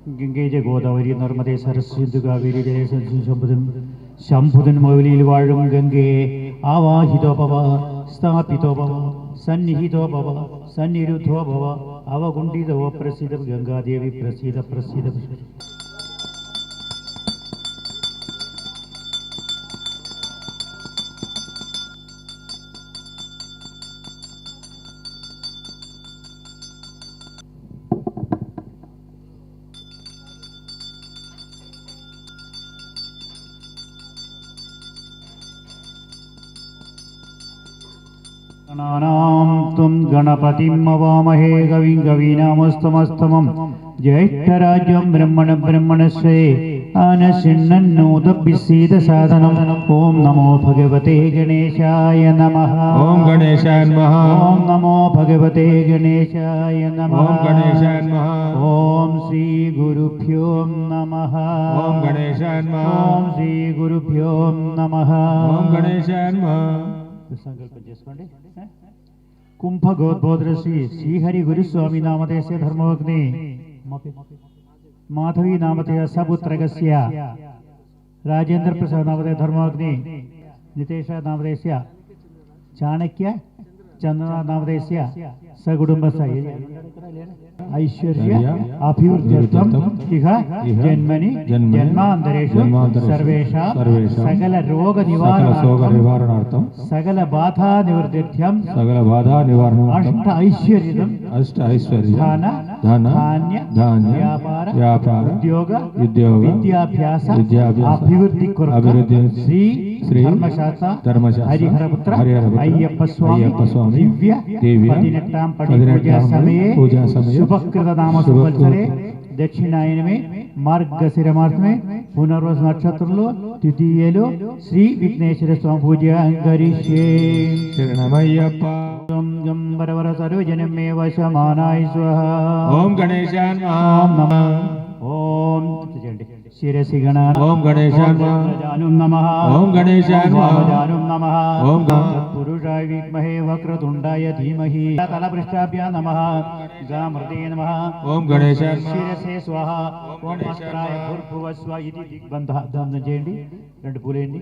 ഗംഗേ ഗോദാവരി നർമ്മദേ സരസ്വതി കാവേരി ജലസംഭുതൻ ശംഭുതൻ മൗലിയിൽ വാഴും ഗംഗേ ആവാഹിതോ ഭവ സ്ഥാപിതോ ഭവ സന്നിഹിതോ ഭവ സന്നിരുദ്ധോ ഭവ അവകുണ്ഠിതോ പ്രസിദ്ധ ഗംഗാദേവി പ്രസിദ്ധ പ്രസിദ്ധ. ം ഗണപതിം അവാമഹേ കവിം കവീനാമസ്തമസ്തമം ജ്യേഷ്ഠരാജ്യം ബ്രഹ്മണ ബ്രഹ്മണശ്രേ ആനശിന്നൂതഭിസീദസാധനം. ഓം നമോ ഭഗവതേ ഗണേശായ നമഃ. ഓം ഗണേശായ നമഃ. ഓം നമോ ഭഗവതേ ഗണേശായ നമഃ. ഓം ഗണേശായ നമഃ. ഓം ശ്രീ ഗുരുഭ്യോ നമഃ. ഓം ഗണേശായ നമഃ. ఓం శ్రీ గురుభ్యో నమః. ఓం గణేశాయ నమః. సంకల్పం చేసుకోండి. కుంభగోద్బోధ శ్రీ శ్రీహరి గురుస్వామి నామధేయ ధర్మవగ్ని మాధవి నామధేయ సపుత్రగస్య రాజేంద్ర ప్రసాద్ నామధేయ ధర్మవగ్ని నితేష నామధేయ చాణక్య చంద్ర నామధేయ సకుటుంబస్య ఐశ్వర్య అభివృద్ధ్యర్థం ఇహ జన్మని జన్మాంతరేషు సర్వేషాం సకల రోగ నివారణార్థం సకల బాధా నివృత్త్యర్థం అష్ట ఐశ్వర్య ధన ధాన్య వ్యాపార ఉద్యోగ విద్యాభ్యాస అభివృద్ధి కొరకు శ్రీ ధర్మశాస్త్ర హరిహరపుత్ర అయ్యప్ప స్వామి దివ్య 18ాం పూజా సమయే శుభకృత నామ సంవత్సరే దక్షిణాయనమే మార్గశిరమాసమే పునర్వసు నక్షత్రంలో తృతీయలో శ్రీ విఘ్నేశ్వర స్వామి పూజ అంకరిష్యే. శరణమయ్యప్ప. గం వరవర సర్వజనమే వశమానాయ స్వః. ఓం గణేశాయ నమః. ఓం శిరసి గణానాం. ఓం గణేశాయ నమః. ఓం గణేశాయ నమః. ఓం పురుషాయ విద్మహే వక్రతుండాయ ధీమహి తలపృష్టాభ్యాం నమః. గామృతే నమః. ఓం గణేశాయ శిరసే స్వాహ. ఓం అస్త్రాయ భూర్భువస్వ ఇది దిగ్బంధనం చేయండి. 2 పూలేయండి.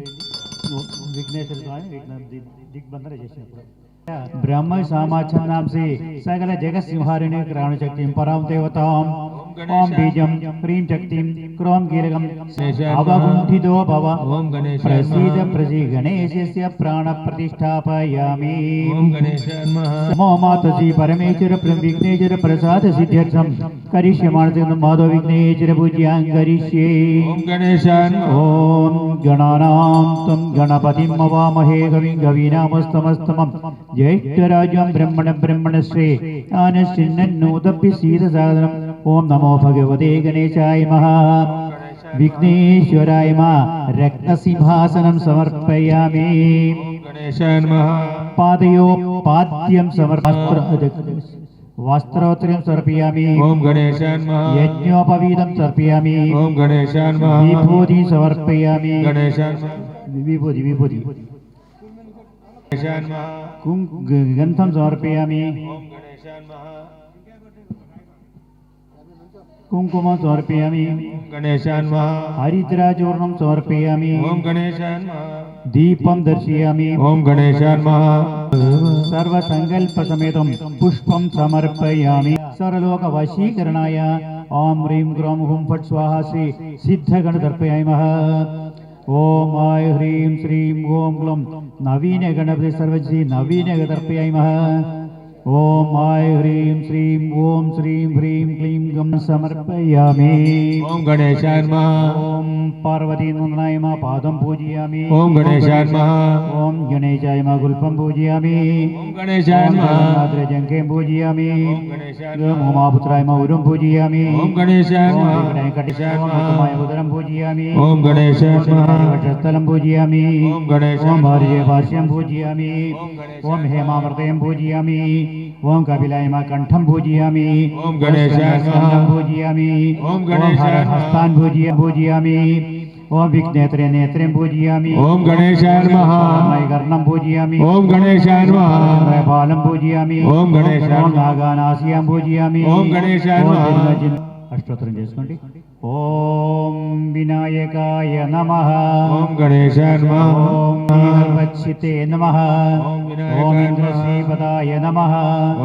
విఘ్నేశ్వర స్వామి దిగ్బంధన చేసినప్పుడు బ్రహ్మ సామాచన్నాం శ్రీ సకల జగత్సింహారిణి క్రాణ శక్తిం పరాం దేవతాం. ఓం బీజం హ్రీం శక్తిం క్రోం కీలకం అవగుంఠితో భవ. ఓం గణేశాయ ప్రసీద ప్రసీ గణేశస్య ప్రాణ ప్రతిష్టాపయామి. ఓం గణేశాయ నమః. నమో మాతసి పరమేశ్వర విఘ్నేశ్వర ప్రసాద సిద్ధ్యర్థం కరిష్యమాణ మాధవ విఘ్నేశ్వర పూజ్యాం కరిష్యే. ఓం గణేశాయ నమః. ఓం గణానాం త్వం గణపతిం అవామహే కవిం కవీనామస్తమస్తమం జ్యేష్ఠరాజ్యం బ్రహ్మణ బ్రహ్మణశ్రే ఆనశిన్నూతభిసీదసాధనం. ఓం నమో భగవతే గణేశాయ నమః. విఘ్నేశ్వరాయ రత్నసింహాసనం సమర్పయామి. ఓం గణేశాయ నమః. పాదయో పాద్యం వస్త్రోత్తరం సమర్పయామి. ఓం గణేశాయ నమః. యజ్ఞోపవీతం సమర్పయామి. ఓం గణేశాయ నమః. విభూతి సమర్పయామి. గణేశాయ నమః. విభూతి గణేశాయ నమః. గంధం సమర్పయామి. ఓం గణేశాయ నమః. కుంకుమం సమర్పయామి. ఓం గణేశాయ నమః. హరిద్రాచూర్ణం సమర్పయామి. ఓం గణేశాయ నమః. దీపం దర్శయామి. ఓం గణేశాయ నమః. సర్వ సంకల్ప సమేతం పుష్పం సమర్పయామి. సర్వలోక వశీకరణాయ ఓం హ్రీం గ్రౌం హుం ఫట్ స్వాహా శ్రీ సిద్ధగణ తర్పయామః. ఓం ఐ హ్రీం శ్రీం ఓం గ్లం నవీన గణపతి సర్వశ్రీ నవీన తర్పయామః. ఓం ఐ హ్రీం శ్రీం ఓం శ్రీం హ్రీం క్లీం గం సమర్పయామి. ఓం గణేశాయ నమః. ఓం పార్వతీ నందనాయ పాదం పూజయామి. ఓం గణేశాయ నమః. ఓం గణేశాయ గుల్పం పూజయామి. ఓం గణేశాయ నమః. జంకేం పూజయామి. ఓం గణేశాయ నమః. ఉమాపుత్రాయ ఉరం పూజయామి. ఓం గణేశాయ నమః. ఉదరం పూజయామి. ఓం గణేశాయ నమః. వక్షస్థలం పూజయామి. ఓం గణేశాయ ఓం నమః. భార్య భాష్యం పూజయామి. ఓం గణేశాయ ఓం హేమామృతయం పూజయామి. ఓం కపిలాయ కంఠం పూజయామి. ఓం గణేశాయ నమః. పూజయామి. ఓం గణేశాయ నమః. హస్తాన్ పూజయామి. ఓం విఘ్నేత్రే నేత్రం పూజయామి. ఓం గణేశాయ నమః. కర్ణం పూజయామి. ఓం గణేశాయ నమః. బాలం పూజయామి. ఓం గణేశాయ ఓం నమః. నాగానాసియాం పూజయామి. ఓం గణేశాయ నమః. అష్టోత్తరం చేసుకోండి. ఓం వినాయకాయ నమః. ఓం గణేశాయ నమః. ఓం నీలవచ్చితే నమః. ఓం వినాయకాయ ఓం నమః. ఇంద్రశ్రీపదాయ నమః.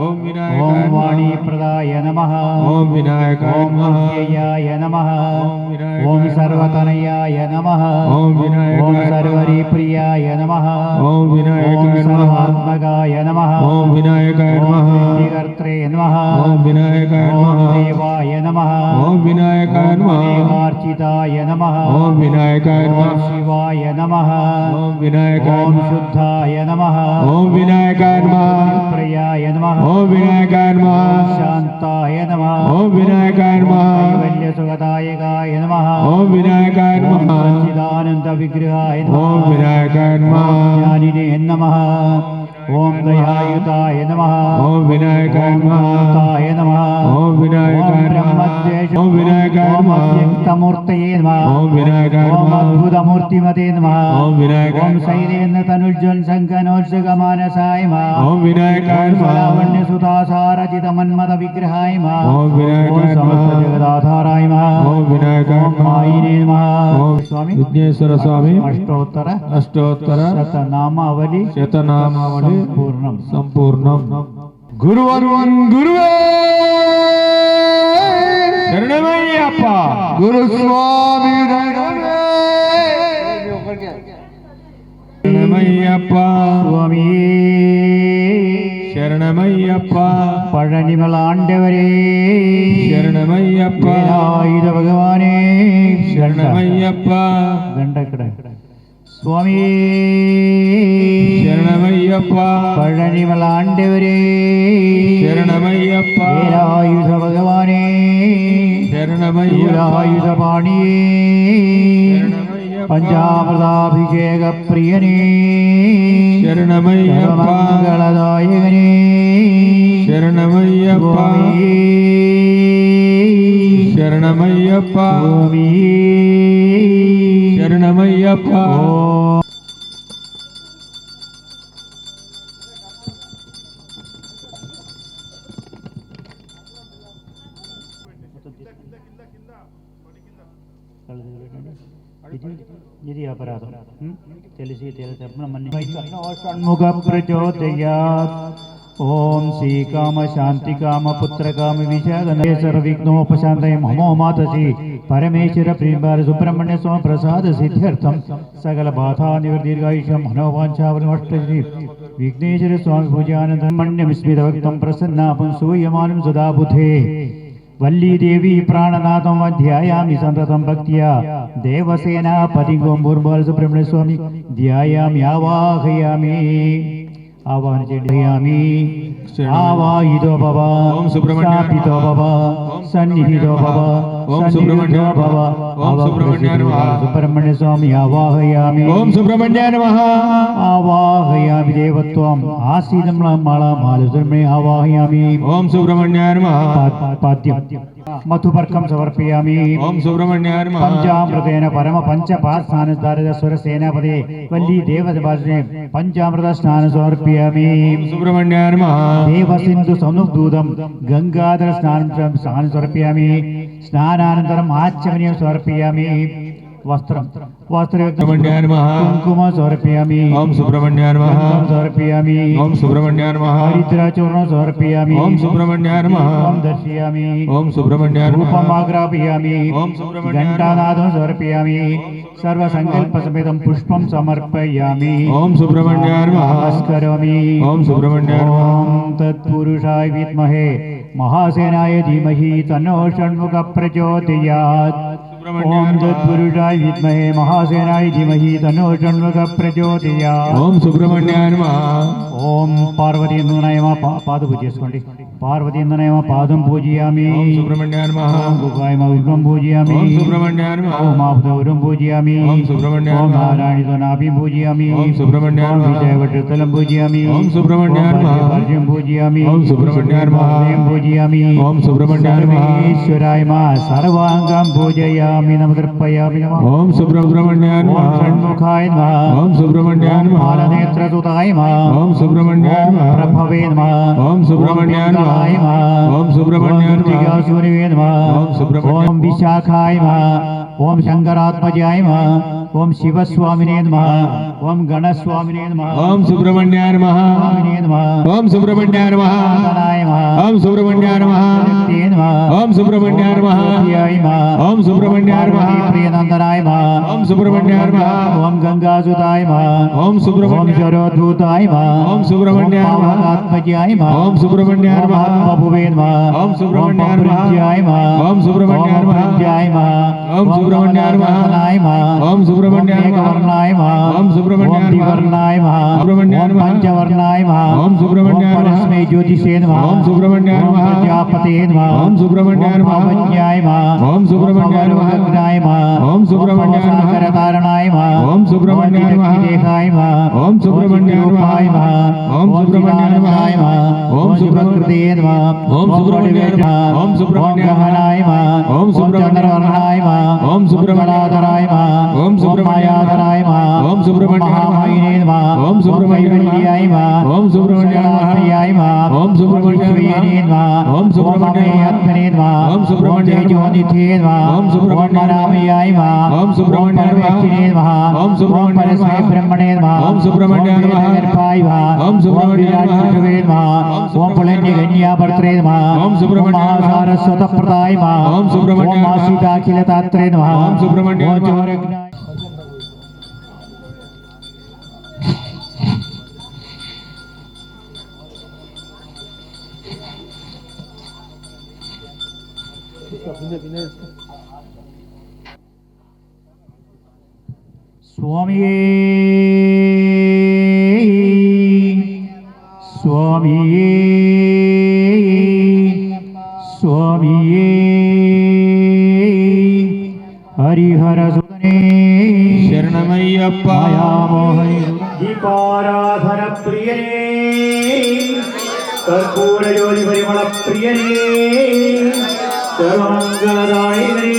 ఓం వినాయకాయ ఓం నమః. వాణీప్రదాయ నమః. ఓం వినాయకాయ ఓం నమః. అవ్యయాయ నమః. ఓం వినాయకాయ ఓం నమః. సర్వతనయాయ నమః. ఓం వినాయకాయ ఓం నమః. సర్వరీప్రియాయ నమః. ఓం వినాయకాయ ఓం నమః. సర్వాత్మకాయ నమః. ఓం వినాయకాయ ఓం నమః. సిద్ధికర్త్రే నమః. ఓం వినాయకాయ ఓం నమః. దేవాయ నమః. ఓం వినాయకాయ ఓం నమః. దేవార్చితాయ నమః. ఓం వినాయకాయ ఓం నమః. శివాయ నమః. ఓం వినాయకాయ ఓం నమః. శుద్ధాయ నమః. ఓం వినాయకాయ నమః. ప్రియాయ నమః. ఓం వినాయకాయ ఓం నమః. శాంతాయ నమః. ఓం వినాయకాయ నమః. కైవల్య సుఖదాయకాయ నమః. ఓం వినాయకాయ ఓం నమః. సచ్చిదానంద విగ్రహాయ ఓం నమః. వినాయకాయ నమః. జ్ఞానినే నమః. ఓం దయాయుతాయ నమః. ఓం వినాయకాయ ఓం నమః. అనంతాయ నమః. ఓం వినాయకాయ ఓం నమః. బ్రహ్మద్వేష ఓం వినాయకాయ ఓం నమః. అవ్యక్తమూర్తయే నమః. ఓం వినాయకాయ ఓం నమః. అద్భుతమూర్తిమతే నమః. ఓం వినాయకాయ ఓం నమః. శైలేంద్ర తనుజ్వల్ శంఖనోత్సుకమానసాయ నమః. ఓం వినాయకాయ ఓం నమః. సలావణ్య సుతాసారచిత మన్మథ విగ్రహాయ నమః. ఓం వినాయకాయ ఓం సమస్త నమః. జగదాధారాయ నమః. ఓం వినాయకాయ ఓం నమః. మాయినే నమః. ఓం స్వామి విఘ్నేశ్వర స్వామి అష్టోత్తర అష్టోత్తర శతనామావళి శతనామావళి సంపూర్ణం. సంపూర్ణం. గురువరువన్ గురువే శరణమయ్యప్ప. గురుస్వామి శరణమయ్యప్ప. స్వామి శరణమయ్యప్ప. പഴനിമല ആണ്ടവരേ ശരണമയ്യപ്പ. വേലായുധ ഭഗവാനേ ശരണമയ്യപ്പ. ഗണ്ടക്കട സ്വാമി ശരണമയ്യപ്പ. പഴനിമല ആണ്ടവരേ ശരണമയ്യപ്പ. വേലായുധ ഭഗവാനേ ശരണമയ്യപ്പ. ശൂലായുധപാണിയേ ശരണമയ്യപ്പ. പഞ്ചാമൃതാഭിഷേക പ്രിയനേ ശരണമയ്യപ്പ. സർവമംഗളദായകനേ ശരണമയ്യപ്പ. സ്വാമി ശരണമയ്യപ്പ. സ്വാമി ശരണമയ്യപ്പ. ഓം ఇది అపరాధం తెలిసి షణ్ముఖ ప్రచోదయాత్. ఓం శ్రీకామ శాంతి కామ పుత్ర కామ విషాదనేశ్వర విఘ్నోపశాంతయ మమో మాతసి పరమేశ్వర ప్రేమార సుబ్రహ్మణ్య స్వామి ప్రసాద సిద్ధ్యర్థం సకల బాధా నివర్దీర్ఘాయుషం మనోవాంఛావనమష్టసి విఘ్నేశ్వర స్వామి పూజానందం మణ్యమిస్మిత భక్తం ప్రసన్నాపం సూయమానం సదా బుధే వల్లీదేవి ప్రాణనాథం ధ్యాయామి సంతతం భక్త్యా దేవసేనాపతిగో ముర్మల్ సుబ్రహ్మణ్య స్వామి ధ్యాయామి ఆవాహయామి ఆవాహన చేయామి. ఆవాహితో భవ ఓం సుబ్రహ్మణ్యాయ స్థాపితో భవ సన్నిహితో భవ ఓం సన్నిహితో సుబ్రహ్మణ్యాయ భవ. ఓం సుబ్రహ్మణ్యాయ నమః. సుబ్రహ్మణ్య స్వామి ఆవాహయామి. ఓం సుబ్రహ్మణ్యాయ నమః. ఆవాహయామి దేవత్వం ఆసీనం మాలసుబ్రహ్మణ్య ఆవాహయామి. ఓం సుబ్రహ్మణ్యాయ నమః. పాద్యం మధుపర్కం సమర్పయామి. ఓం సుబ్రహ్మణ్యాయ నమః. పంచామృతేన పరమ పంచపాద స్నాన స్వర సేనాపదే వల్లి దేవదే పంచామృత స్నాన సమర్పయామి. ఓం సుబ్రహ్మణ్యాయ నమః. దేవ సింధు సనుదూతం గంగాధర స్నానం సమర్పయామి. స్నానానంతరం ఆచమనీయం సమర్పయామి. వస్త్రం సుబ్రహ్మణ్యాయ నమః. కుంకుమ సమర్పయామి. ఓం సుబ్రహ్మణ్యాయ నమః. గంధం సమర్పయామి. ఓం సుబ్రహ్మణ్యాయ నమః. హరిద్రాచూర్ణం సమర్పయామి. ఓం సుబ్రహ్మణ్యాయ నమః. రూపం దర్శయామి. ఓం సుబ్రహ్మణ్యాయ నమః. రూపం ఆగ్రాపయామి. ఓం సుబ్రహ్మణ్యాయ నమః. ఘంటానాదం సమర్పయామి. సర్వసంకల్ప సమేతం పుష్పం సమర్పయామి. ఓం సుబ్రహ్మణ్యాయ నమః. నమస్కరోమి. ఓం సుబ్రహ్మణ్యాయ నమః. ఓం తత్పురుషాయ విద్మహే మహాసేనాయ ధీమహి తన్నో షణ్ముఖ ప్రచోదయాత్. ఓం తత్పురుషాయ విద్మహే మహాసేనాయ ధీమహి తన్నో షణ్ముఖ ప్రచోదయాత్. ఓం సుబ్రహ్మణ్యాయ నమః. ఓం పార్వతీ నమ పాద పూజ చేసుకోండి. పార్వతీ నమ పాదం పూజయామి. ఓం సుబ్రహ్మణ్యాయ నమః. ఓం గుగాయ విగ్రహం పూజయామి. ఓం సుబ్రహ్మణ్యాయ నమః. ఓం ఆపుదౌరం పూజయామి. ఓం సుబ్రహ్మణ్యాయ ఓం నమః. నారాయణతో నాభి పూజయామి. ఓం సుబ్రహ్మణ్యాయ ఓం నమః. విజయవటస్థలం పూజయామి. ఓం సుబ్రహ్మణ్యాయ నమః. భార్యం పూజయామి. ఓం సుబ్రహ్మణ్యాయ నమః. పూజయామి. ఓం సుబ్రహ్మణ్యాయ నమః. సర్వేశ్వరాయ మా సర్వాంగం పూజయామి. నమస్కృపయామి నమః. ఓం సుబ్రహ్మణ్యాయ ఓం నమః. షణ్ముఖాయ నమః. ఓం సుబ్రహ్మణ్యాయ ఓం నమః. బాలనేత్రసుతాయ నమః. ఓం సుబ్రహ్మణ్యాయ ఓం నమః. ప్రభవే నమః. ఓం సుబ్రహ్మణ్యాయ నమః. गणाय नमः ओम सुब्रह्मण्याय नमः त्रिकासूर्ये नमः ओम सुब्रह्मण्याय ओम विशाखाय नमः ओम शंकरात्मजाय नमः ओम शिवस्वामिने नमः ओम गणस्वामिने नमः ओम सुब्रह्मण्याय नमः स्वामिने नमः ओम सुब्रह्मण्याय नमः गणाय नमः ओम सुब्रह्मण्याय नमः शक्तिये नमः ओम सुब्रह्मण्याय नमः ज्योतियाय नमः ओम सुब्रह्मण्याय नमः प्रियनंदनाय नमः ओम सुब्रह्मण्याय नमः ओम गंगासुताय नमः ओम ओम सुब्रह्मण्याय शरोद्धूताय नमः ओम सुब्रह्मण्याय नमः पावकात्मजाय नमः ओम सुब्रह्मण्याय नमः बभुवे नमः ओम सुब्रह्मण्याय नमः ब्रह्मज्ञाय नमः ओम सुब्रह्मण्याय नमः ब्रह्मज्ञाय नमः ओम सुब्रह्मण्याय नमः ओम सुब्रह्मण्याय नमः वर्णाय नमः ओम सुब्रह्मण्याय नमः वर्णाय नमः सुब्रह्मण्याय ओम नमः पंचवर्णाय नमः ओम सुब्रह्मण्याय नमः परस्मै ज्योतिषे नमः ओम सुब्रह्मण्याय नमः प्रजापते नमः ओम सुब्रह्मण्याय नमः पावज्ञाय नमः ओम सुब्रह्मण्याय नमः अग्नाय नमः ओम सुब्रह्मण्याय नमः साकरतारणाय नमः ओम सुब्रह्मण्याय नमः देहाय नमः ओम सुब्रह्मण्याय नमः ओम सुब्रह्मण्याय नमः ओम सुब्रकृते नमः ओम सुब्रह्मण्याय नमः ओम सुब्रह्मण्याय गहनाय नमः ओम सुब्रह्मण्याय चंद्रवर्णाय नमः ओम सुब्रह्मण्याय नमः ओम सुब्रह्मण्याय मायाधराय नमः ओम सुब्रह्मण्याय महामायिने नमः ओम सुब्रह्मण्याय कैवल्याय नमः ओम सुब्रह्मण्याय नमः ओम सुब्रह्मण्याय नमः ओम सुब्रह्मण्याय आत्मने नमः ओम सुब्रह्मण्याय तेजोनिधे नमः ओम सुब्रह्मण्याय मनामयाय नमः ओम सुब्रह्मण्याय परमेष्ठिने नमः ओम सुब्रह्मण्याय परस्मै ब्रह्मणे नमः ओम सुब्रह्मण्याय निर्भाय नमः ओम सुब्रह्मण्याय विराट्पृथवे नमः ओम पुलन्यगन्याभर्त्रे नमः ओम सुब्रह्मण्याय महासारस्वतप्रदाय नमः ओम सुब्रह्मण्याय ओम आसीताखिलतात्रे नमः ओम सुब्रह्मण्याय ओम चोरज्ञाय स्वामिये स्वामिये स्वामिये हरिहर सुदने शरणमय्यप्पा मायामोहने दीपाराधन प्रियने कर्पूर ज्योति परिमल प्रियने सर्वमंगलदायिने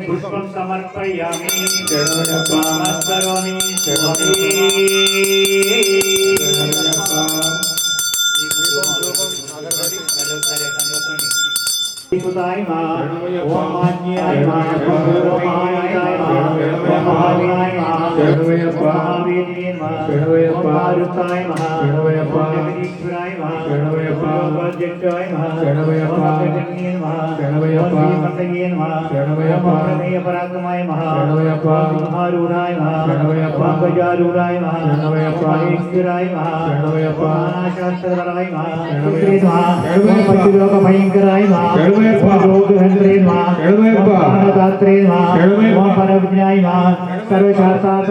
पुष्पं समर्पयामि नमस्करोमि सुताय नमः ओम मान्याय नमः ओम महानाय नमः ओम महावीराय नमः ओम महावीर्ये नमः ओम मारुताय नमः ओम जगदीश्वराय नमः ओम वज्रजय नमः ओम जगन्ये नमः ओम श्रीमतये नमः ओम प्रमेय पराक्रमाय नमः ओम महारूढाय नमः ओम गजारूढाय नमः ओम महेश्वराय नमः ओम नानाशास्त्रधराय नमः ओम पतिलोक भयंकराय नमः रोगहन्त्रे नमः दात्रे नमः ओम परविज्ञाय नमः सर्वशास्त्रार्थ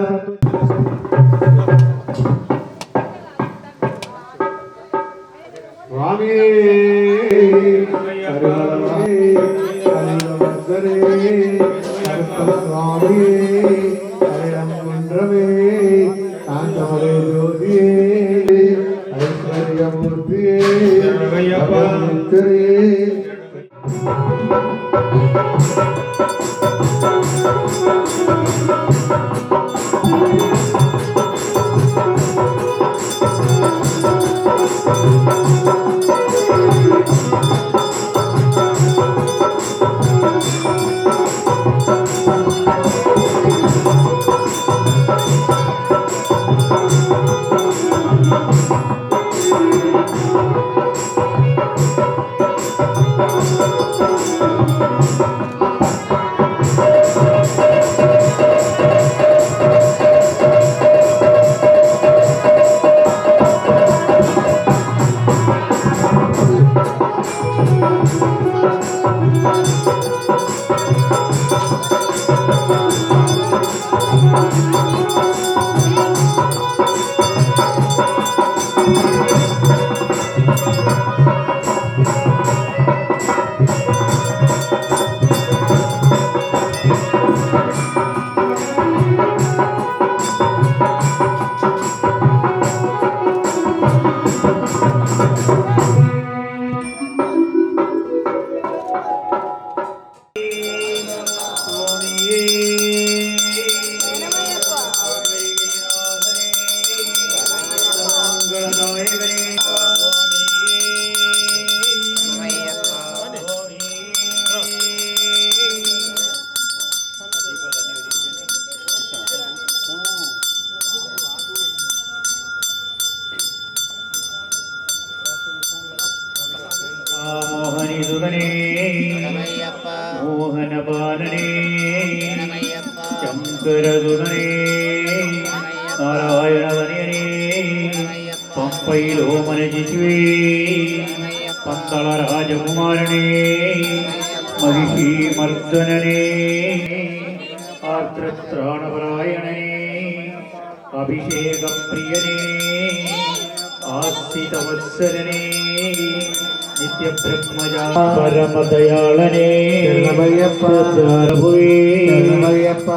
स्वामी स्वामी हरिम कुंड्रमे कांतमरे ज्योतिये ऐश्वर्यमूर्तिये भगवन्तरे శంకరదునే నారాయణవనే పంపైలో మనజివే పంతల రాజకుమారనే మహిషి మర్దననే ఆర్ద్రత్రాణపరాయణనే అభిషేక ప్రియనే ఆస్థితవత్సలనే నిత్య బ్రహ్మజా పరమ దయాళనే శరణమయ్యప్ప ప్రభువే శరణమయ్యప్ప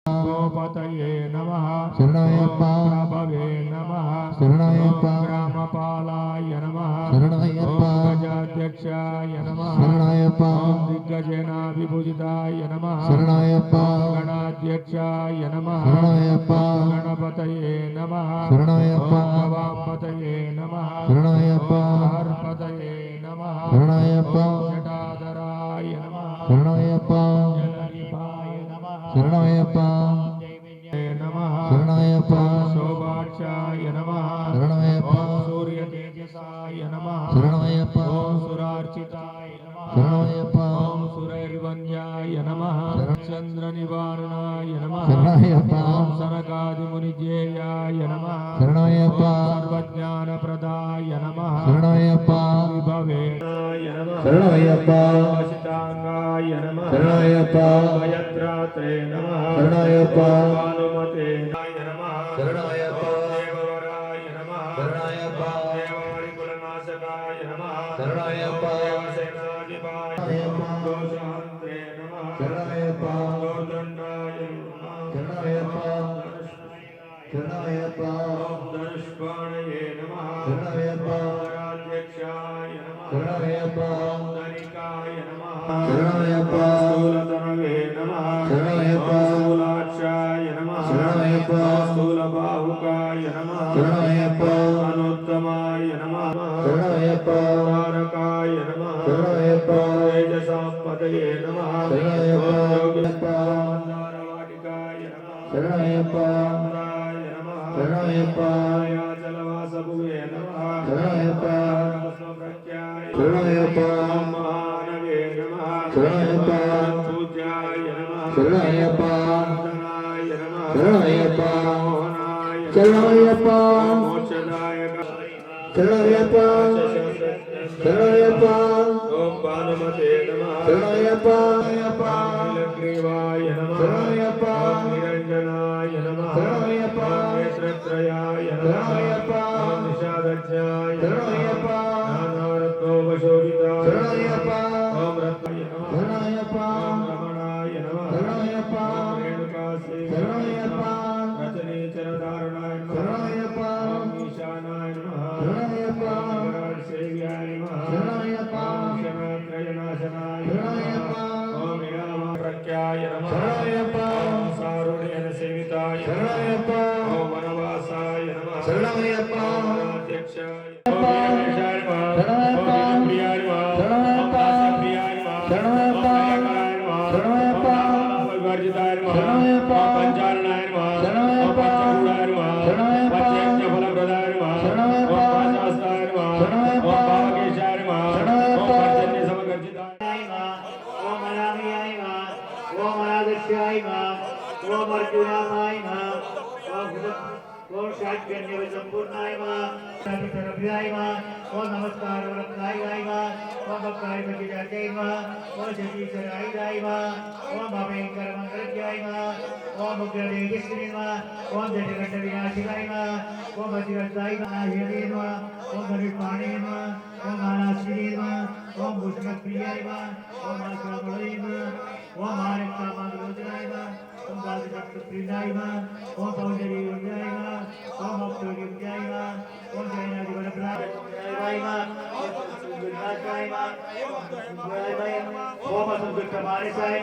గోపతయే నమః శరణమయ్యప్ప ప్రభవే నమః శరణమయ్యప్ప గ్రామపాలాయ నమః శరణమయ్యప్ప గజాధ్యక్షాయ నమః శరణమయ్యప్ప దిగ్గజేనాభిభూజితాయ నమః శరణమయ్యప్ప గణాధ్యక్షాయ నమః శరణమయ్యప్ప గణపతయే నమః శరణమయ్యప్ప భవాపతయే నమః శరణమయ్యప్ప హర్పతయే నమః శరణమయ్యప్ప జటాధరాయ నమః శరణమయ్యప్ప జలనిభాయ నమః శరణమయ్యప్ప నమః శరణమయ్యప్ప శోభాక్షాయ నమః శరణమయ్యప్ప సూర్య తేజసాయ నమః శరణమయ్యప్ప ఓం సురార్చితాయ నమః శరణమయ్యప్ప ఓం సురైర్వంద్యాయ నమః చంద్ర నివారణాయ నమః శరణమయ్యప్ప ఓం సనకాదిమునిజేయాయ నమః శరణమయ్యప్ప సర్వజ్ఞానప్రదాయ నమః శరణమయ్యప్ప విభవేనాయ నమః శరణమయ్యప్ప వసితాంగాయ నమః శరణమయ్యప్ప భయత్రాత్రే నమః శరణమయ్యప్ప భానుమతే నమః శరణమయ్యప్ప దేవవరాయ నమః శరణమయ్యప్ప దేవాళికులనాశకాయ నమః శరణమయ్యప్ప దేవసేనాధిపాయ దోషాంత్రే నమః శరణమయ్యప్ప గోదండాయ నమః శరణమయ్యప్ప శరణమయ్యప్ప ధనుష్పాణయే నమః శరణమయ్యప్ప రాజ్యక్షాయ నమః శరణమయ్యప్ప ధనికాయ నమః శరణమయ్యప్ప స్థూలతనవే నమః శరణమయ్యప్ప స్థూలాక్షాయ నమః శరణమయ్యప్ప స్థూలబాహుకాయ నమః శరణమయ్యప్ప అనుత్తమాయ నమః శరణమయ్యప్ప తారకాయ నమః శరణమయ్యప్ప తేజసాపతయే నమః శరణమయ్యప్ప మందారవాటికాయ నమః శరణమయ్యప్ప మందాయ నమః శరణమయ్యప్ప జలవాసభువే నమః శరణమయ్యప్ప స్వప్రత్యాయ శరణమయ్యప్ప మహానవే నమః శరణమయ్యప్ప పూజ్యాయ నమః శరణమయ్యప్ప వందనాయ నమః శరణమయ్యప్ప మోహనాయ శరణమయ్యప్ప మోక్షదాయక శరణమయ్యప్ప శరణమయ్యప్ప ఓం భానుమతే నమః శరణమయ్యప్ప నీలగ్రీవాయ నమః శరణమయ్యప్ప ఓం నిరంజనాయ నమః శరణమయ్యప్ప ఓం నేత్రత్రయాయ నమః శరణమయ్యప్ప ఓం నిషాదధ్యాయ శరణమయ్యప్ప నానారత్నోపశోభితాయ శరణమయ్యప్ప ఓం రత్నాయ నమః శరణమయ్యప్ప ఓం రమణాయ నమః శరణమయ్యప్ప ఓం రేణుకాశ్రీ శరణమయ్యప్ప రచనీచరధారణాయ నమః శరణమయ్యప్ప ఓం ఈశానాయ నమః శరణమయ్యప్ప సేవ్యాయ నమః శరణమయ్యప్ప ఓం శమత్రయనాశనాయ శరణమయ్యప్ప ఓం విరామ ప్రఖ్యాయ నమః శరణమయ్యప్ప ఓం సారుణ్యన సేవితాయ శరణమయ్యప్ప ఓం వనవాసాయ నమః శరణమయ్యప్ప అధ్యక్షాయ ఓం వీరవేషాయ నమః శరణమయ్యప్ప ఓం వీరప్రియాయ నమః శరణమయ్యప్ప ఓం దాసప్రియాయ నమః శరణమయ్యప్ప ఓం ప్రియకరాయ నమః శరణమయ్యప్ప ఓం పరివర్జితాయ నమః శరణమయ్యప్ప ఓం పంచారణాయ నమః ఓం శరణమయ్యప్ప పంచగూడాయ నమః శరణమయ్యప్ప పంచయజ్ఞఫలప్రదాయ నమః శరణమయ్యప్ప ఓం పాంచాస్తాయ నమః శరణమయ్యప్ప ఓం భావకేశాయ నమః శరణమయ్యప్ప ఓం పర్జన్య సమగర్జితాయ ఓం అనామయాయ ఓం అనాదర్శాయ ఓం అర్జునాయ ఓం శాక్యన్య సంపూర్ణాయ సర్వప్రియాయ ఓం నమస్కార వరప్రాయ ఓం భక్తాయ భక్తిజాయ ఓం శశీశ్వరాయ ఓం భవేంకర మంగళాయ ఓం ఉగ్రదేశ్వరి ఓం జటకంఠ వినాశికాయ ఓం వజ్రదాయ హేదేవ ఓం ధనుష్పాణే ఓం నానాశ్రీ ఓం భూషణప్రియాయ ఓం ఆశ్రమళయ ఓం ఆనక్తామాగలోచనాయ ఓం బాలశక్తిప్రియాయ ఓం సౌందర్యయుజాయ ఓం భక్తయోగ్యాయ ఓం జైనాదివరప్రాయ ఓం అసంతుష్టమానసాయ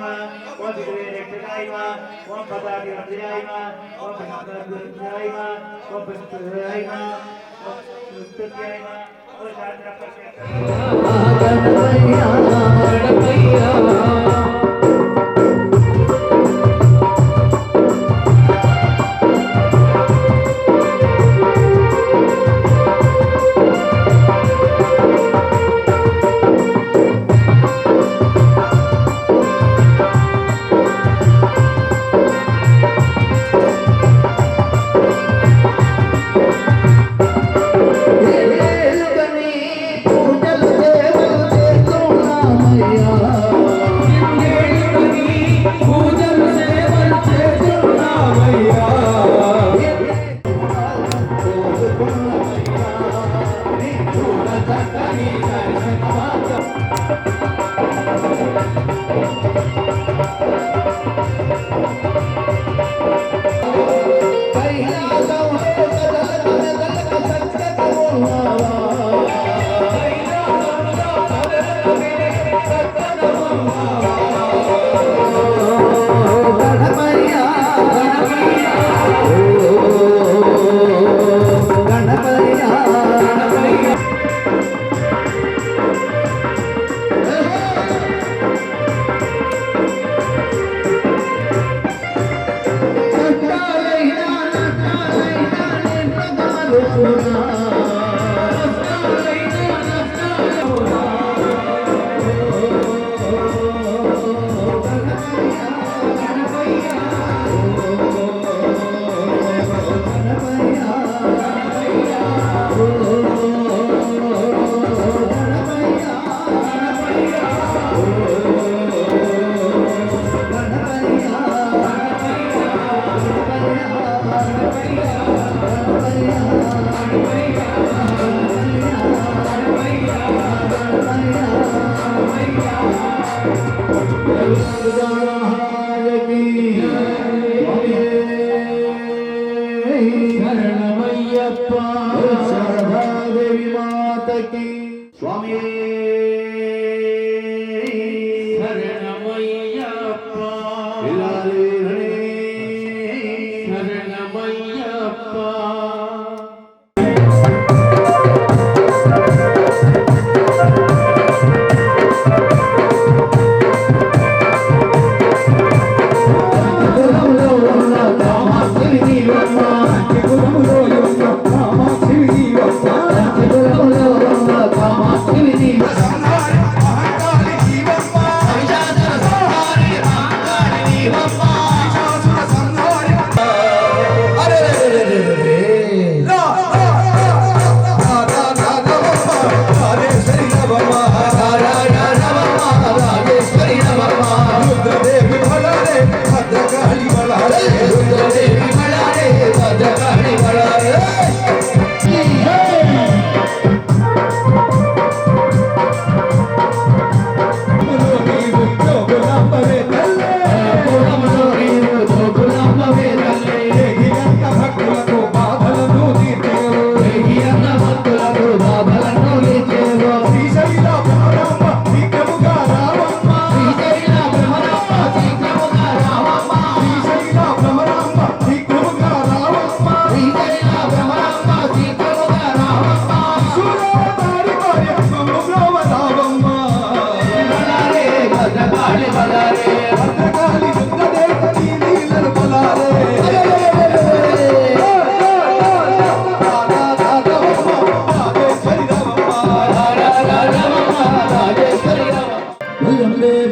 ఓం దిగవేరక్షకాయ ఓం పదాభిరక్షయాయ ఓం పదాభిరక్షయాయ ఓం పదాభిరక్షయాయ ఓం స్తుత్యాయ ఓం శాస్త్ర స్వామి శరణమయ్యప్ప శరణమయ్యప్ప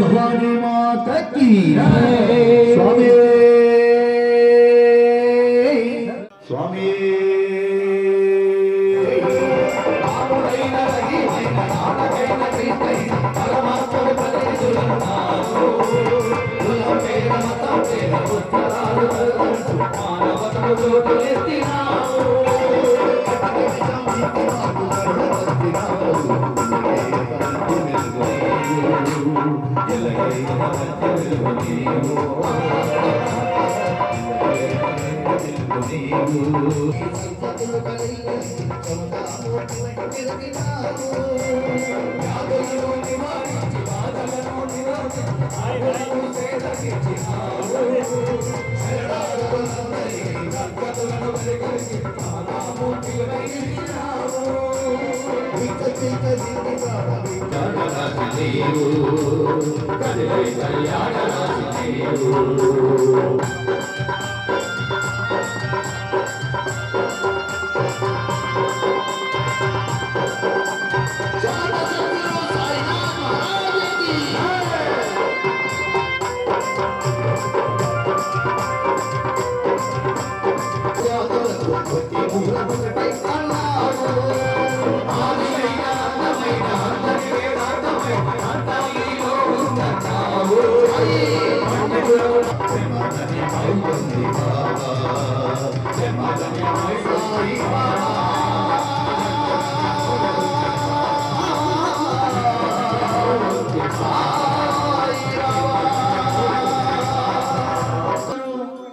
భవానీ మాతకి స్వామి స్వామి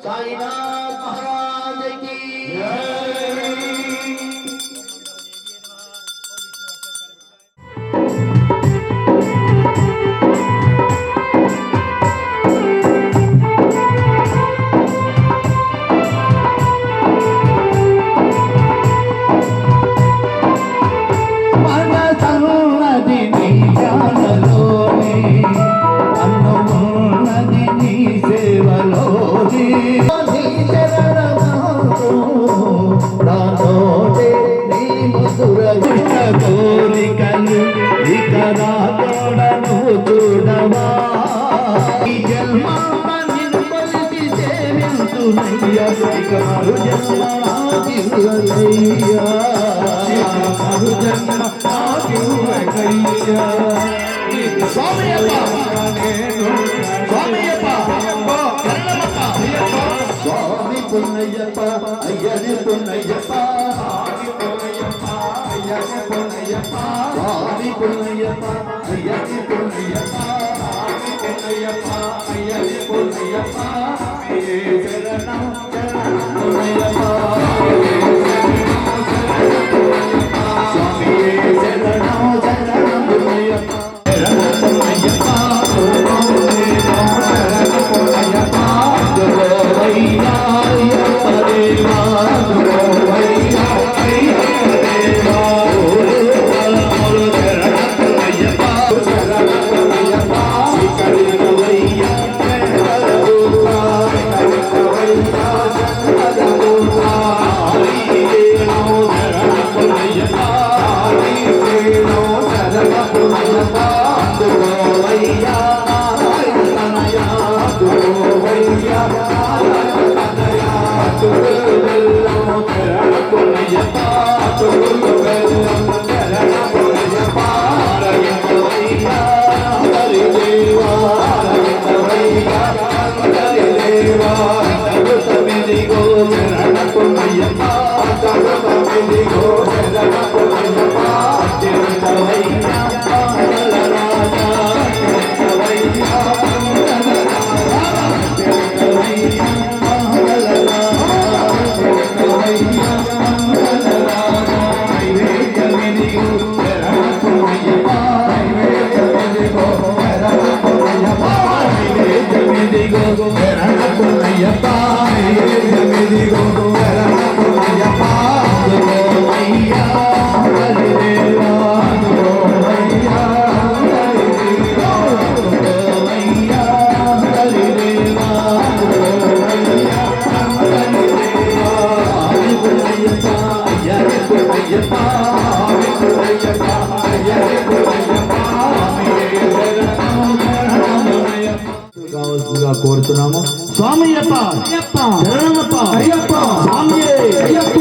సాయినాథ్ మహారాజ్ కి మనసన్నది నీ ధ్యానలోనే, అన్నమున్నది నీ సేవలోనే. నీ శరణంతో నాతోటే నీ మధుర కృష్ణ కోరికలు ఇక నా తోడను చూడవా. ఈ జన్మ నిన్ను కొలిచి సేవించునయ్యా, ఇక మరు జన్మ నాకివ్వయ్యా. స్వామి పున్నయ్యప్ప అయ్యని పున్నయ్యప్ప, స్వామి పున్నయ్యప్ప అయ్యని పున్నయ్యప్ప, శరణం శరణం పున్నయ్యప్ప, స్వామి శరణం శరణం కోరుతున్నాము. స్వామి అయ్యప్ప శరణమప్ప అయ్యప్ప స్వామి అయ్యప్ప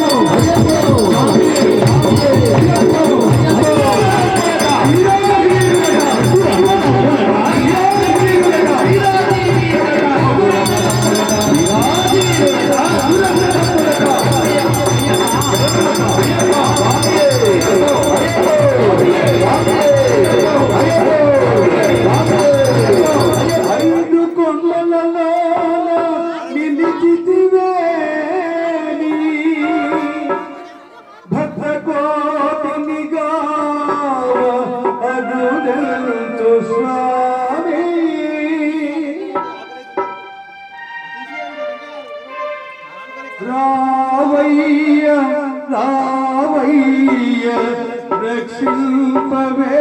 రావయ్య రావయ్య రక్షింపవే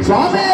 స్వామి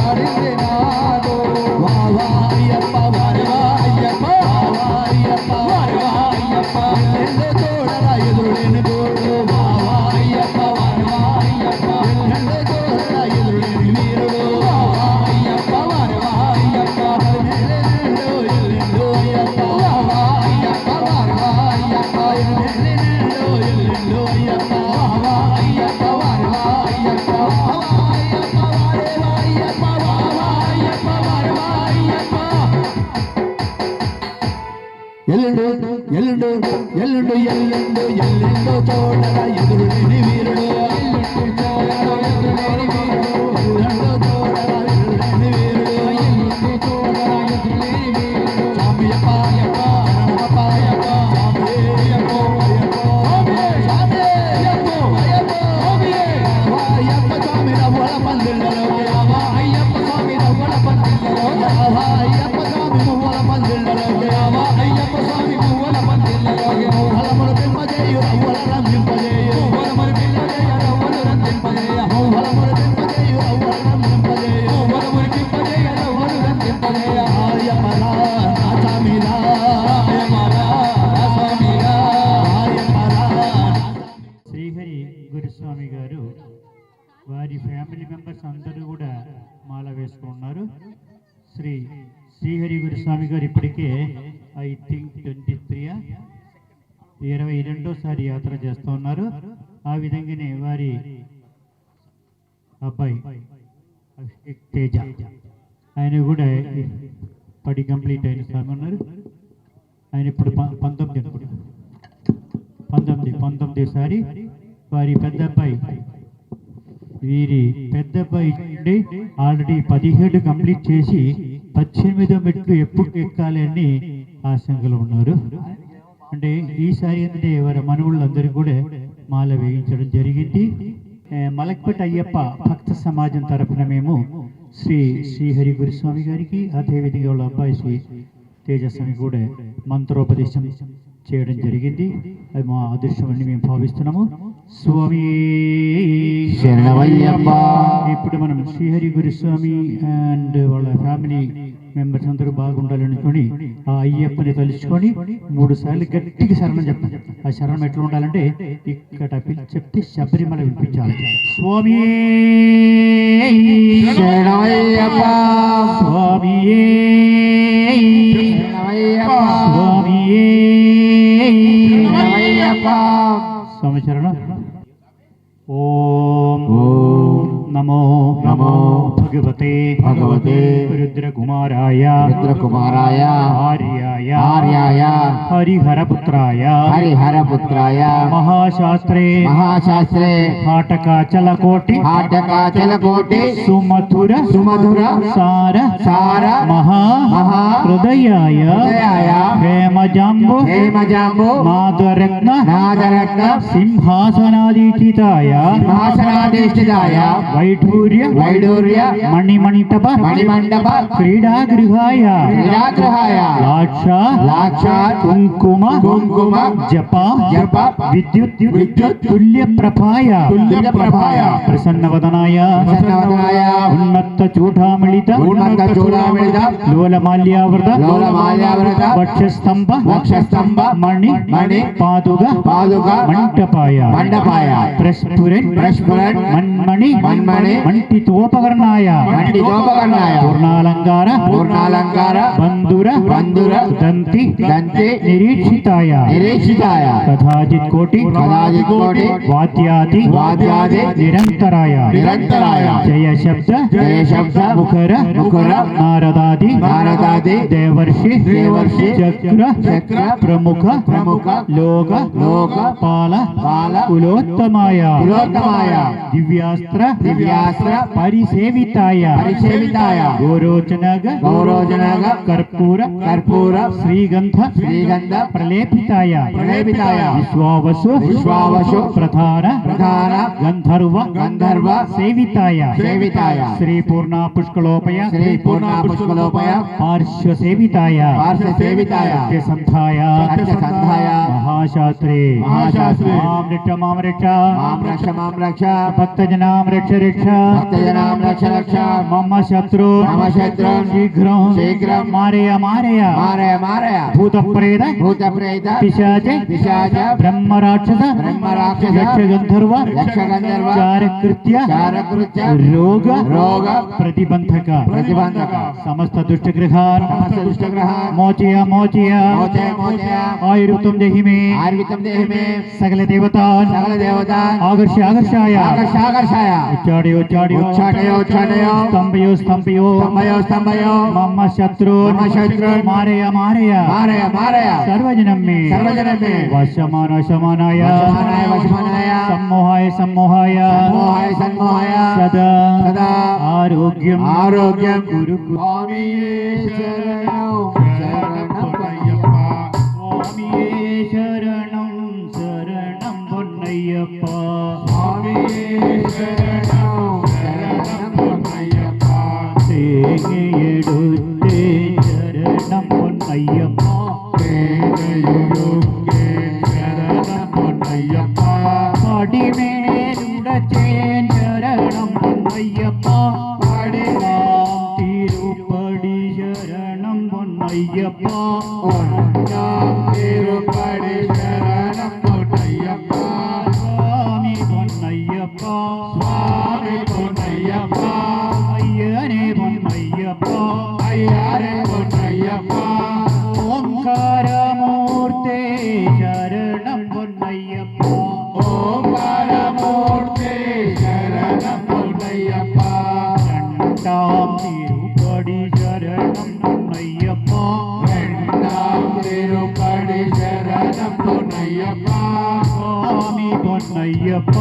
Hare చోడల ఎదురులేని వీరుడు శ్రీహరి గురుస్వామి గారు వారి ఫ్యామిలీ మెంబర్స్ అందరూ కూడా మాల వేసుకున్నారు. శ్రీహరి గురుస్వామి గారు ఇప్పటికే ఐ థింక్ 22సారి యాత్ర చేస్తూ ఉన్నారు. ఆ విధంగానే వారి అబ్బాయి అభిషేక్ తేజ ఆయన కూడా పడి కంప్లీట్ అయిన స్వామి ఉన్నారు. ఆయన ఇప్పుడు 19సారి వారి పెద్ద అబ్బాయి వీరి పెద్ద అబ్బాయి ఆల్రెడీ 17 కంప్లీట్ చేసి 18వ మెట్లు ఎప్పుడు ఎక్కాలి అని ఆశంకలు ఉన్నారు. అంటే ఈసారి ఏంటంటే వారి మనవుళ్ళందరూ కూడా మాల వేయించడం జరిగింది. మలక్పేట అయ్యప్ప భక్త సమాజం తరఫున మేము శ్రీహరి గురుస్వామి గారికి అదేవిధంగా వాళ్ళ అబ్బాయి శ్రీ తేజస్వామి కూడా మంత్రోపదేశం చేయడం జరిగింది. అది మా అదృష్టం అని మేము భావిస్తున్నాము. స్వామి శరణమయ్యప్ప. ఇప్పుడు మనం శ్రీహరి గురుస్వామి అండ్ వాళ్ళ ఫ్యామిలీ మెంబర్స్ అందరూ బాగుండాలనుకొని ఆ అయ్యప్పని తలుచుకొని 3 సార్లు గట్టిగా శరణం చెప్పండి. ఆ శరణం ఎట్లా ఉండాలంటే ఇక్కడ పిలిచి చెప్తే శబరిమల వినిపించాలి. స్వామి శరణమయ్యప్ప. స్వామి స్వామి శరణం. ఓం నమో భగవతే రుద్రకుమారాయ ఆర్యాయ హరిహరపుత్రాయ మహాశాస్త్రే హాటకాచలకోటి సుమధుర సార మహా హృదయాయ హేమజాంబు నాదరత్న సింహాసనాధిష్ఠితాయ వైఢూర్య మణిమంటప క్రీడాగృహాయ లాక్ష కుంకుమ జప విద్యుత్ తుల్య ప్రభాయ ప్రసన్నవదనాయ ఉన్నత చూఢామిళిత లోలమాల్యావృత వక్షస్తంభ మణి పాదుగ మంటపాయ ప్రస్ఫురన్ మన్మణి మంటితోపకరణాయ పూర్ణాలంకార బంధుర దంతి నిరీక్షితాయ కథాజిత్ కోటి వాద్యాది నిరంతరాయ జయ శబ్ద ముఖర నారదాది దేవర్షి చక్ర ప్రముఖ లోక పాల కులోత్తమాయ దివ్యాస్త్ర పరిసేవితాయ గౌరోచనగ కర్పూర శ్రీగంధ ప్రలేపితాయ విశ్వావసు ప్రధాన గంధర్వ సేవితాయ శ్రీ పూర్ణ పుష్కలోపయ పార్శ్వ సేవితాయ సంధ్యాయ మహాశాస్త్రే మాం రక్ష భక్తజనాం రక్ష మమ శత్రు శీఘ్రం మారయ భూత ప్రేత పిశాచ బ్రహ్మ రాక్షస యక్షగంధర్వ చారకృత్య రోగ ప్రతిబంధక సమస్త దుష్టగ్రహాన్ మోచయ ఆయుర్తం దేహి మే సకల దేవతాన్ ఆకర్షాయ உச்சாடையோ உச்சாடையோ உச்சாடயோ உச்சாடயோ ஸ்தம்பயோ ஸ்தம்பயோ ஸ்தம்பயோ ஸ்தம்பயோ మమ శత్రు మారయ మారయ మారయ మారయ సర్వజనం మే సర్వజనం మే వశమాన వశమానాయ వశమానాయ వశమానాయ సమ్మోహాయ సమ్మోహాయ సమ్మోహాయ సమ్మోహాయ సదా సదా ఆరోగ్యం ఆరోగ్యం గురు స్వామియే శరణం శరణం అయ్యప్ప స్వామియే శరణం శరణం పొన్నయ్యప్ప స్వామియే శరణం శరణం అయ్యప్ప తేగెడుతే శరణం పొన్నయ్యప్ప పేదయుడుకే శరణం అయ్యప్ప పడిమేలుడచేన్ శరణం పొన్నయ్యప్ప తిరుపడి శరణం పొన్నయ్యప్ప తిరుపడి శరణం అయ్యప్ప స్వామి పొన్నయ్యప్ప స్వామి పొన్నయ్యప్ప అయ్యనే పొన్నయ్యప్ప అయ్యారే పొన్నయ్యప్ప ఓంకారమూర్తే శరణం పొన్నయ్యప్ప ఓంకారమూర్తి శరణం పొన్నయ్యప్ప రెండాం తిరుపడి శరణం పొన్నయ్యప్ప రెండాం తిరుపడి శరణం పొన్నయ్యప్ప స్వామి పొన్నయ్యప్ప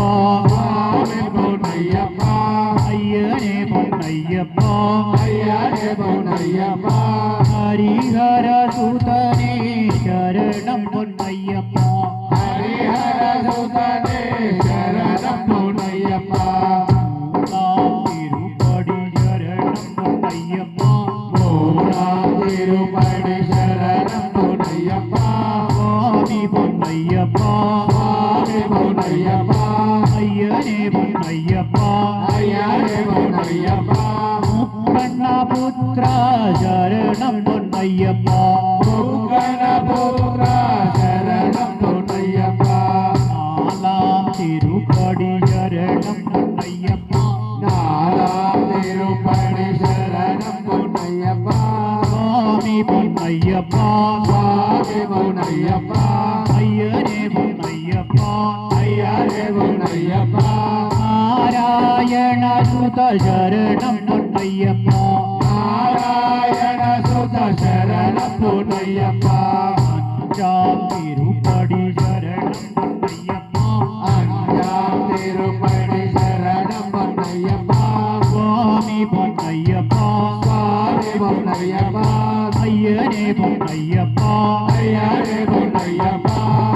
స్వామి పొన్నయ్యప్ప అయ్యనే పొన్నయ్యప్ప అయ్యారే పొన్నయ్యప్ప హరిహర సుతనే శరణం పొన్నయ్యప్ప హరిహర సుతనే శరణం పొన్నయ్యప్ప తిరుపడి శరణం పొన్నయ్యప్ప మూడాం తిరుపడి శరణం పొన్నయ్యప్ప స్వామి పొన్నయ్యప్ప స్వామి పొన్నయ్యప్ప అయ్యనే పొన్నయ్యప్ప అయ్యారే పొన్నయ్యప్ప ముక్కన్న పుత్ర శరణం పొన్నయ్యప్ప ముగ్గనపుత్ర శరణం పొన్నయ్యప్ప నాలాం తిరుపడి శరణం పొన్నయ్యప్ప నాలాం తిరుపడి శరణం పొన్నయ్యప్ప స్వామి పొన్నయ్యప్ప స్వామి పొన్నయ్యప్ప అయ్యనే పొన్నయ్యప్ప అయ్యారే పొన్నయ్యప్ప నారాయణ సుత శరణం పొన్నయ్యప్ప నారాయణ సుత శరణం పొన్నయ్యప్ప పంచాం తిరుపడి శరణం పొన్నయ్యప్ప అంజాం తిరుపడి శరణం పొన్నయ్యప్ప స్వామి పొన్నయ్యప్ప స్వామి పొన్నయ్యప్ప అయ్యనే పొన్నయ్యప్ప అయ్యారే పొన్నయ్యప్ప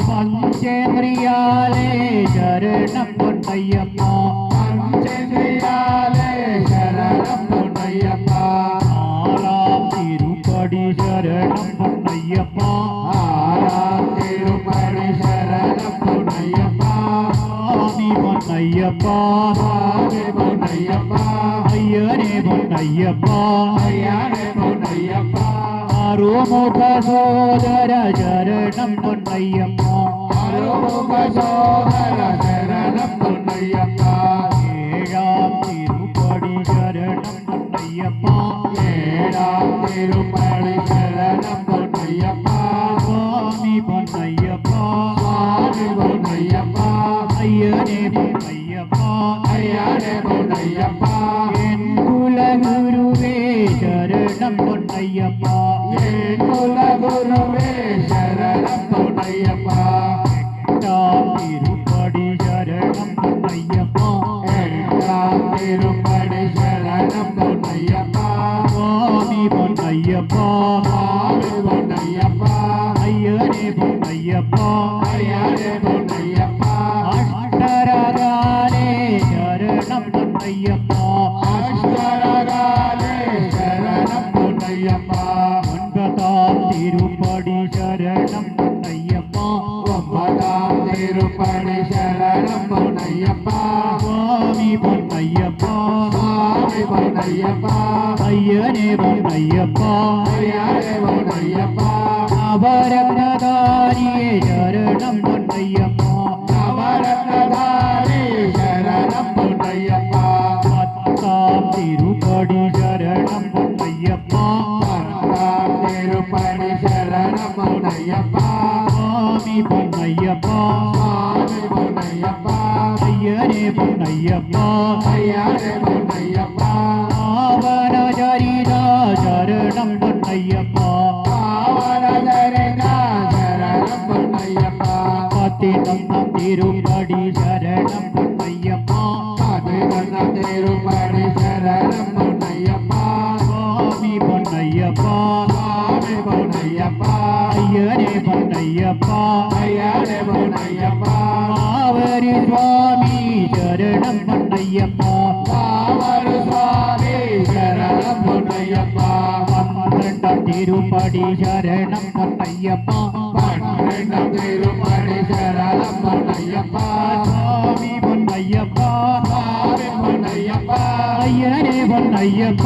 పంచేంద్రియాలే శరణం పొన్నయ్యప్ప పంచేంద్రియాలే శరణం పొన్నయ్యప్ప నాలాం తిరుపడి శరణం పొన్నయ్యప్ప ఆరాం తిరుపడి శరణం పొన్నయ్యప్ప స్వామి పొన్నయ్యప్ప స్వామి పొన్నయ్యప్ప అయ్యనే పొన్నయ్యప్ప అయ్యారే పొన్నయ్యప్ప ఆరుముఖ సోదర శరణం పొన్నయ్యప్ప అరుముఖ సోదర శరణం పొన్నయ్యప్ప ఏడాం తిరుపడి శరణం పొన్నయ్యప్ప ఏడాం తిరుపడి శరణం పొన్నయ్యప్ప స్వామి పొన్నయ్యప్ప స్వామి పొన్నయ్యప్ప అయ్యనే పొన్నయ్యప్ప అయ్యారే పొన్నయ్యప్ప ఎన్ కుల గురువే శరణం పొన్నయ్యప్ప ఏకుల గురువే శరణం పొన్నయ్యప్ప ఎట్టాం తిరుపడి శరణం పొన్నయ్యప్ప ఎండాం తిరుపడి శరణం పొన్నయ్యప్ప స్వామి పొన్నయ్యప్ప స్వామి పొన్నయ్యప్ప అయ్యనే పొన్నయ్యప్ప అయ్యారే పొన్నయ్యప్ప అష్టరగాలే శరణం పొన్నయ్యప్ప అష్టరగాలే శరణం పొన్నయ్యప్ప ஒன்பதாம் திருப்படி சரணம் பொன்னையப்பா ஒன்பதாம் திருப்படி శరణం పొన్నయ్యప్ప சுவாமி பொன்னையப்பா స్వామి పొన్నయ్యప్ప ஐயனே பொன்னையப்பா అయ్యారే పొన్నయ్యప్ప நவரத்னதாரியே சரணம் பொன்னையப்பா నవరత్నధారి శరణం పొన్నయ్యప్ప பத்தாம் திருப்படி சரணம் பொன்னையப்பா పట్టాం తిరుపడి శరణం పొన్నయ్యప్ప சுவாமி பொன்னையப்பா స్వామి పొన్నయ్యప్ప ஐயனே பொன்னையப்ப ஐயனே பொன்னையப்ப ஆவன சரிதா சரணம் பொன்னையப்ப ஆவரதரேனா சரணம் பொன்னையப்ப பதினொன்னம் திருப்படி சரணம் பொன்னையப்ப பதினொன்னம் திருப்படி சரணம் பொன்னையப்ப சுவாமி பொன்னையப்ப சுவாமி பொன்னையப்ப ஐயனே பொன்னையப்ப ஐயனே பொன்னையப்ப ஆவரி சுவாமி சரணம் பொன்னையப்ப பாவரு சுவாமி சரணம் பொன்னையப்ப பன்னிரண்டாம் திருப்படி சரணம் பொன்னையப்ப பன்னிரண்டாம் திருப்படி சரணம் பொன்னையப்ப சுவாமி பொன்னையப்ப சுவாமி பொன்னையப்ப ஐயனே பொன்னையப்ப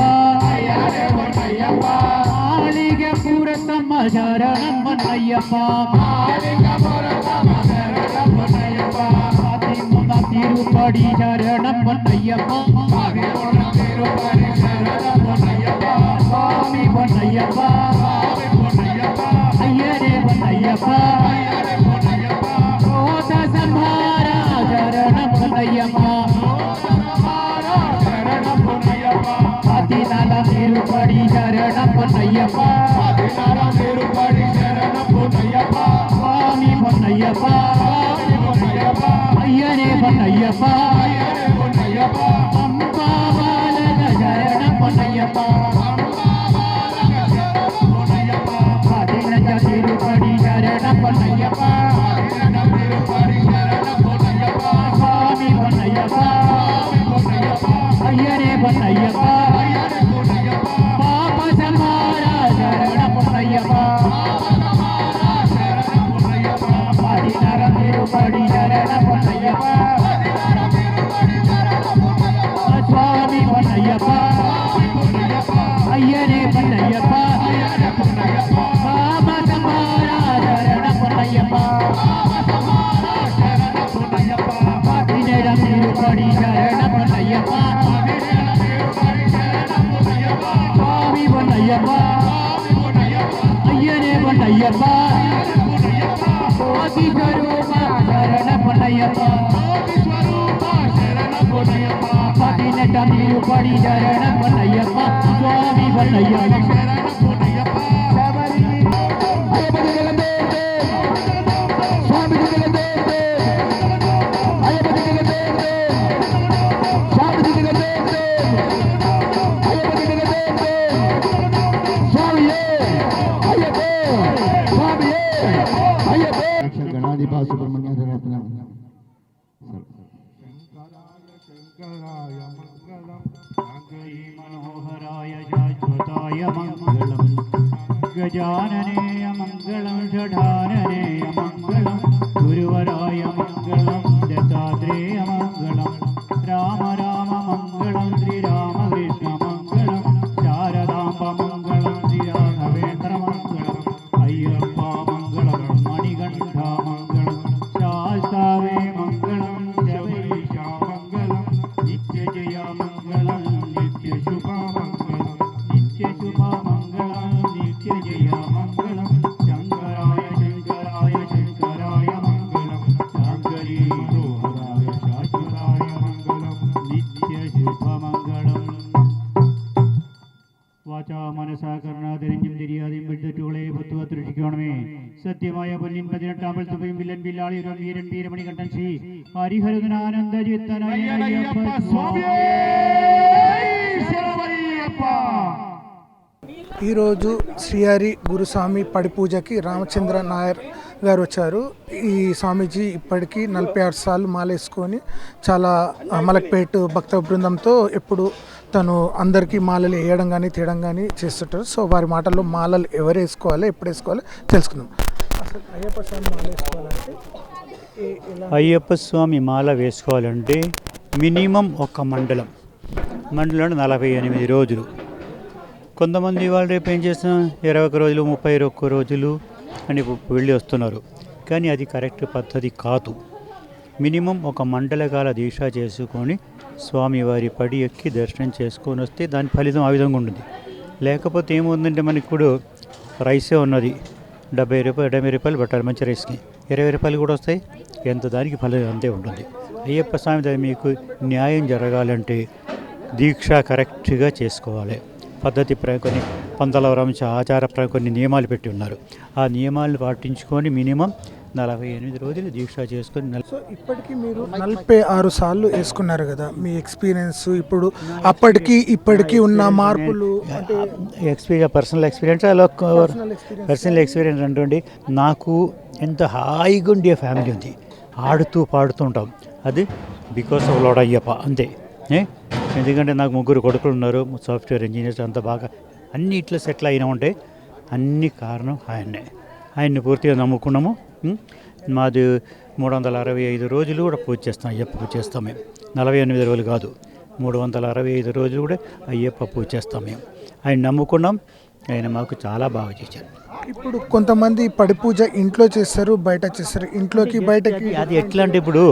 ஐயனே பொன்னையப்ப மாளிகை புறத்தம்ம சரணம் பொன்னையப்ப மாலிகபுரத்தம சரணம் பொன்னையப்ப பதிமூணாம் திருப்படி சரணம் பொன்னையப்ப பதினொன்றாம் திருப்படி சரணம் பொன்னையப்ப சுவாமி பொன்னையப்ப சுவாமி பொன்னையப்ப ஐயனே பொன்னையப்ப ஐயனே பொன்னையப்ப கோத சம்ஹாரா சரணம் பொன்னையப்ப சரணம் பொன்னையப்ப பதினாலாம் திருப்படி சரணம் பொன்னையப்ப பதினாறாம் திருப்படி சரணம் பொன்னையப்ப சுவாமி பொன்னையப்ப சுவாமி பொன்னையப்ப ஐயனே பொன்னையப்ப ஐயனே பொன்னையப்ப அம்பா பாலக சரணம் பொன்னையப்ப பதினஞ்சாம் திருப்படி சரணம் பொன்னையப்ப சுவாமி பொன்னையப்ப ஐயனே பொன்னையப்ப பாப சம்ஹாரா சரணம் பொன்னையப்ப பதினாறாம் திருப்படி சரணம் பொன்னையப்ப சுவாமி பொன்னையப்ப ஐயனே பொன்னையப்ப பாப சம்ஹாரா சரணம் பொன்னையப்ப பதினேழாம் திருப்படி சரணம் பொன்னையப்ப சுவாமி பொன்னையப்ப ஐயனே பொன்னையப்ப சோதி ஸ்வரூப சரணம் பொன்னையப்ப பதினெட்டாம் திருப்படி சரணம் பொன்னையப்ப சுவாமி பொன்னையப்ப గణాధిపా సుబ్రహ్మణ్య రత్నం मनोहराय शाश्वताय मङ्गलम् गजानने मङ्गलं षडानने मङ्गलं गुरुवराय मङ्गलं दत्तात्रेय मङ्गलं राम राम मङ्गलं श्रीरामकृष्ण मङ्गलं शारदाम्ब मङ्गलं श्रीराघवेन्द्र मङ्गलं अय्यप्पा मङ्गलं मणिकण्ठा मङ्गलं शास्तावे मङ्गलं शबरीशा मङ्गलं नित्यजया मङ्गलं नित्यशुभा मङ्गलं नित्यशुभा मङ्गलं नित्यजया मङ्गलं शङ्कराय शङ्कराय शङ्कराय मङ्गलं शाङ्करी रोहराय शाश्वताय मङ्गलं नित्यशुभमङ्गलम् വാചാ മനസാ കർണാതിരിഞ്ഞും തിരിയാതെയും വിഴുതുകളെ ഭക്തുവ രക്ഷിക്കണമേ സത്യമായ പൊന്നിൻ 18 തുമ്പയും വില്ലൻ വില്ലാളിയും വീരൻ വീരമണി കണ്ഠൻ ശ്രീ ഹരിഹരനാനന്ദ ചിത്തനായ അയ്യപ്പ സ്വാമിയേ ശരണമയ്യപ്പ. ఈరోజు శ్రీహరి గురుస్వామి పడి పూజకి రామచంద్ర నాయర్ గారు వచ్చారు. ఈ స్వామీజీ ఇప్పటికీ 46 సార్లు మాలేసుకొని చాలా మలక్పేట్ భక్త బృందంతో ఎప్పుడు తను అందరికీ మాలలు వేయడం కానీ తీయడం కానీ చేస్తుంటారు. సో వారి మాటల్లో మాలలు ఎవరు వేసుకోవాలి, ఎప్పుడు వేసుకోవాలి తెలుసుకుందాం. అసలు అయ్యప్ప స్వామి మాల వేసుకోవాలంటే అయ్యప్ప స్వామి మాల వేసుకోవాలంటే మినిమం ఒక మండలం 48 రోజులు. కొంతమంది వాళ్ళు రేపు ఏం చేస్తున్నా 21 రోజులు 31 రోజులు అని వెళ్ళి వస్తున్నారు. కానీ అది కరెక్ట్ పద్ధతి కాదు. మినిమం ఒక మండలకాల దీక్ష చేసుకొని స్వామివారి పడి ఎక్కి దర్శనం చేసుకొని వస్తే దాని ఫలితం ఆ విధంగా ఉంటుంది. లేకపోతే ఏముందంటే మనకి ఇప్పుడు రైసే ఉన్నది, 70 రూపాయలు 70 రూపాయలు పెట్టాలి మంచి రైస్కి, 20 రూపాయలు కూడా వస్తాయి, ఎంత దానికి ఫలితం అంతే ఉంటుంది. అయ్యప్ప స్వామి దగ్గర మీకు న్యాయం జరగాలంటే దీక్ష కరెక్ట్గా చేసుకోవాలి. పద్ధతి కొన్ని పంతలవరంశ ఆచార కొన్ని నియమాలు పెట్టి ఉన్నారు. ఆ నియమాలను పాటించుకొని మినిమం 48 రోజులు దీక్ష చేసుకొని సో ఇప్పటికీ మీరు 46 సార్లు వేసుకున్నారు కదా, మీ ఎక్స్పీరియన్స్ ఇప్పుడు అప్పటికి ఇప్పటికీ ఉన్న మార్పులు అంటే పర్సనల్ ఎక్స్పీరియన్స్ అంటే నాకు ఎంత హాయిగా ఉండే ఫ్యామిలీ ఉంది, ఆడుతూ పాడుతూ ఉంటాం. అది బికాస్ ఆఫ్ లార్డ్ అయ్యప్ప అంతే. ఎందుకంటే నాకు 3 కొడుకులు ఉన్నారు, సాఫ్ట్వేర్ ఇంజనీర్స్, అంతా బాగా అన్ని ఇట్లా సెటిల్ అయినా ఉంటే అన్ని కారణం ఆయన్ని పూర్తిగా నమ్ముకున్నాము. మాది 365 రోజులు కూడా పూజ చేస్తాం, అయ్యప్ప పూజ చేస్తాం మేము. 48 రోజులు కాదు, 365 రోజులు కూడా అయ్యప్ప పూజ చేస్తాం మేము. ఆయన నమ్ముకున్నాం, ఆయన మాకు చాలా బాగా చేశారు. ఇప్పుడు కొంతమంది పడి పూజ ఇంట్లో చేస్తారు, బయట చేస్తారు, ఇంట్లోకి బయటకి. అది ఎట్లా అంటే ఇప్పుడు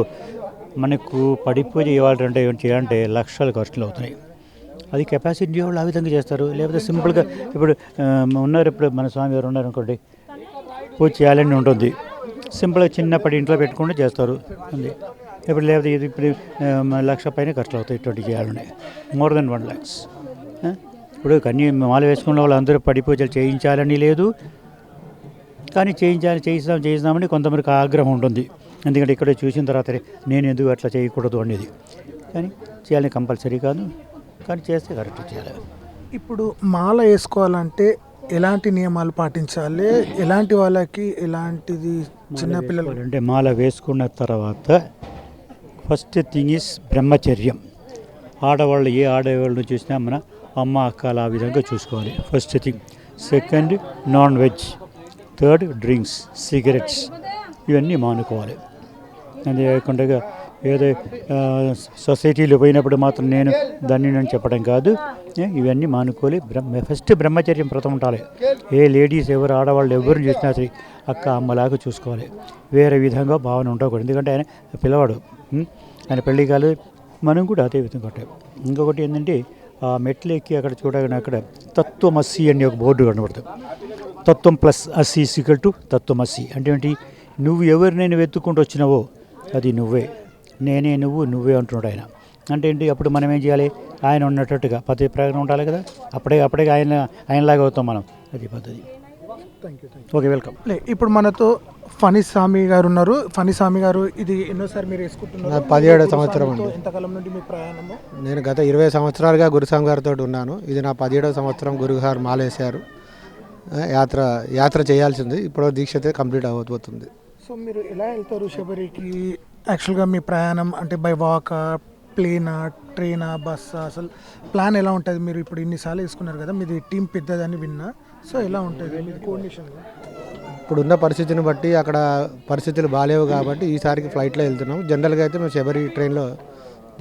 మనకు పడి పూజ ఇవ్వాలంటే ఏం చేయాలంటే లక్షలు ఖర్చులు అవుతున్నాయి. అది కెపాసిటీ వాళ్ళు ఆ విధంగా చేస్తారు. లేకపోతే సింపుల్గా ఇప్పుడు ఉన్నారు, ఇప్పుడు మన స్వామి గారు ఉన్నారు అనుకోండి, పూజ చేయాలని ఉంటుంది, సింపుల్గా చిన్నప్పటి ఇంట్లో పెట్టుకుంటూ చేస్తారు ఉంది. ఇప్పుడు లేకపోతే ఇది ఇప్పుడు 1,00,000 పైన ఖర్చులు అవుతాయి ఇటువంటి చేయాలని, మోర్ దెన్ 1 lakhs. ఇప్పుడు కన్నీ మాల వేసుకున్న వాళ్ళు అందరూ పడి పూజలు చేయించాలని లేదు, కానీ చేయిస్తామని కొంతమందికి ఆగ్రహం ఉంటుంది. ఎందుకంటే ఇక్కడ చూసిన తర్వాత నేను ఎందుకు అట్లా చేయకూడదు అనేది. కానీ చేయాలని కంపల్సరీ కాదు, కానీ చేస్తే కరెక్ట్ చేయాలి. ఇప్పుడు మాల వేసుకోవాలంటే ఎలాంటి నియమాలు పాటించాలి, ఎలాంటి వాళ్ళకి ఎలాంటిది చిన్నపిల్లలు అంటే మాల వేసుకున్న తర్వాత ఫస్ట్ థింగ్ ఈజ్ బ్రహ్మచర్యం. ఆడవాళ్ళు ఏ ఆడవాళ్ళను చూసినా మన అమ్మ అక్కలు ఆ విధంగా చూసుకోవాలి, first thing. Second non veg. Third drinks, cigarettes, ఇవన్నీ మానుకోవాలి. అంతేకాకుండా ఏదో సొసైటీలో పోయినప్పుడు మాత్రం నేను చెప్పడం కాదు, ఇవన్నీ మానుకోవాలి. ఫస్ట్ బ్రహ్మచర్యం వ్రతం ఉండాలి. ఏ లేడీస్ ఎవరు ఆడవాళ్ళు ఎవరు చూసినా సరే అక్క అమ్మలాగా చూసుకోవాలి, వేరే విధంగా భావన ఉండకూడదు. ఎందుకంటే ఆయన పిల్లవాడు, ఆయన పెళ్లి కాలేదు, మనం కూడా అదే విధంగా ఉంటాం. ఇంకొకటి ఏంటంటే ఆ మెట్లు ఎక్కి అక్కడ చూడగానే అక్కడ తత్వమసి అని ఒక బోర్డు కనబడుతుంది. తత్వం ప్లస్ అసి = తత్వమసి అంటే ఏంటి? నువ్వు ఎవరినైనా వెతుక్కుంటూ వచ్చినావో అది నువ్వే, నేనే నువ్వే అంటున్నాడు ఆయన. అంటే ఏంటి? అప్పుడు మనం ఏం చేయాలి? ఆయన ఉన్నట్టుగా పద్ధతి ప్రకారం ఉండాలి కదా, అప్పుడే ఆయనలాగా అవుతాం మనం. అది పద్ధతి. Okay, welcome. ఇప్పుడు మనతో ఫణి స్వామి గారు ఉన్నారు. ఫణి స్వామి గారు, ఇది ఎన్నోసారి మీరు వేసుకుంటున్నారు? 17వ సంవత్సరం అండి. ఎంతకాలం నుండి మీ ప్రయాణము? నేను గత 20 సంవత్సరాలుగా గురుస్వామి గారితో ఉన్నాను. ఇది నా 17వ సంవత్సరం. గురుగారు మాలేశారు. యాత్ర చేయాల్సింది, ఇప్పుడు దీక్షతే కంప్లీట్ అవబోతుంది. సో మీరు ఎలా వెళ్తారు శబరికి? యాక్చువల్గా మీ ప్రయాణం అంటే బై వాక్, ప్లేనా, ట్రైనా, బస్సా, అసలు ప్లాన్ ఎలా ఉంటుంది? మీరు ఇప్పుడు ఇన్నిసార్లు వేసుకున్నారు కదా, మీది టీం పెద్దదని విన్నా. సో ఎలా ఉంటుంది మీది కోఆర్డినేషన్? ఇప్పుడున్న పరిస్థితిని బట్టి అక్కడ పరిస్థితులు బాగాలేవు కాబట్టి ఈసారికి ఫ్లైట్లో వెళ్తున్నాం. జనరల్గా అయితే మేము శబరి ట్రైన్లో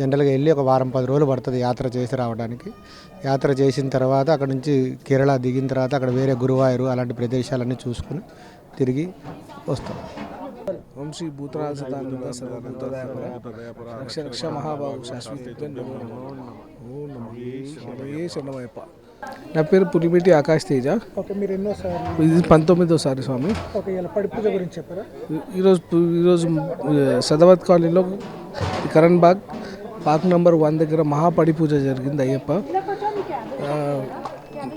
జనరల్గా వెళ్ళి ఒక వారం 10 రోజులు పడుతుంది యాత్ర చేసి రావడానికి. యాత్ర చేసిన తర్వాత అక్కడ నుంచి కేరళ దిగిన తర్వాత అక్కడ వేరే గురువాయూరు అలాంటి ప్రదేశాలన్నీ చూసుకుని తిరిగి వస్తాం. ఓం శ్రీ భూతరాజ సదానంద సర్వభూతదయాపర రక్ష రక్ష మహాబాహు శాశ్వత శరణమయ్యప్ప. నా పేరు పులిమిటి ఆకాష్ తేజ. ఓకే, మీరు ఎన్నోసారి? ఇది 19వసారి స్వామి. ఓకే, ఇలా పడి పూజ గురించి చెప్పారా? ఈరోజు సదావత్ కాలనీలో కరణ్ బాగ్ పార్క్ నెంబర్ 1 దగ్గర మహాపడి పూజ జరిగింది.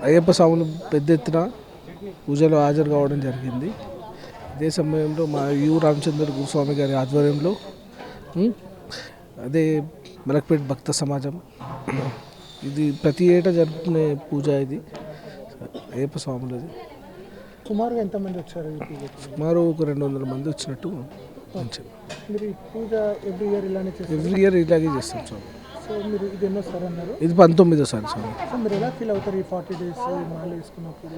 అయ్యప్ప స్వాములు పెద్ద ఎత్తున పూజలో హాజరు కావడం జరిగింది. ఇదే సమయంలో మా రామచంద్ర గురుస్వామి గారి ఆధ్వర్యంలో అదే మలక్పేట భక్త సమాజం, ఇది ప్రతి ఏటా జరుపుకునే పూజ. ఇది అయ్యప్ప స్వాములది. సుమారుగా ఎంతమంది వచ్చారు? సుమారు ఒక 200 మంది వచ్చినట్టు. మీరు ఈ పూజ ఎవ్రీ ఇయర్ ఇలాగే చేస్తాం స్వామి. సో మీరు ఇది ఎన్నోసారి అన్నారు? ఇది 19వసారి స్వామి. సో మీరు ఎలా ఫీల్ అవుతారు ఈ 40 days మాల వేసుకున్నప్పుడు?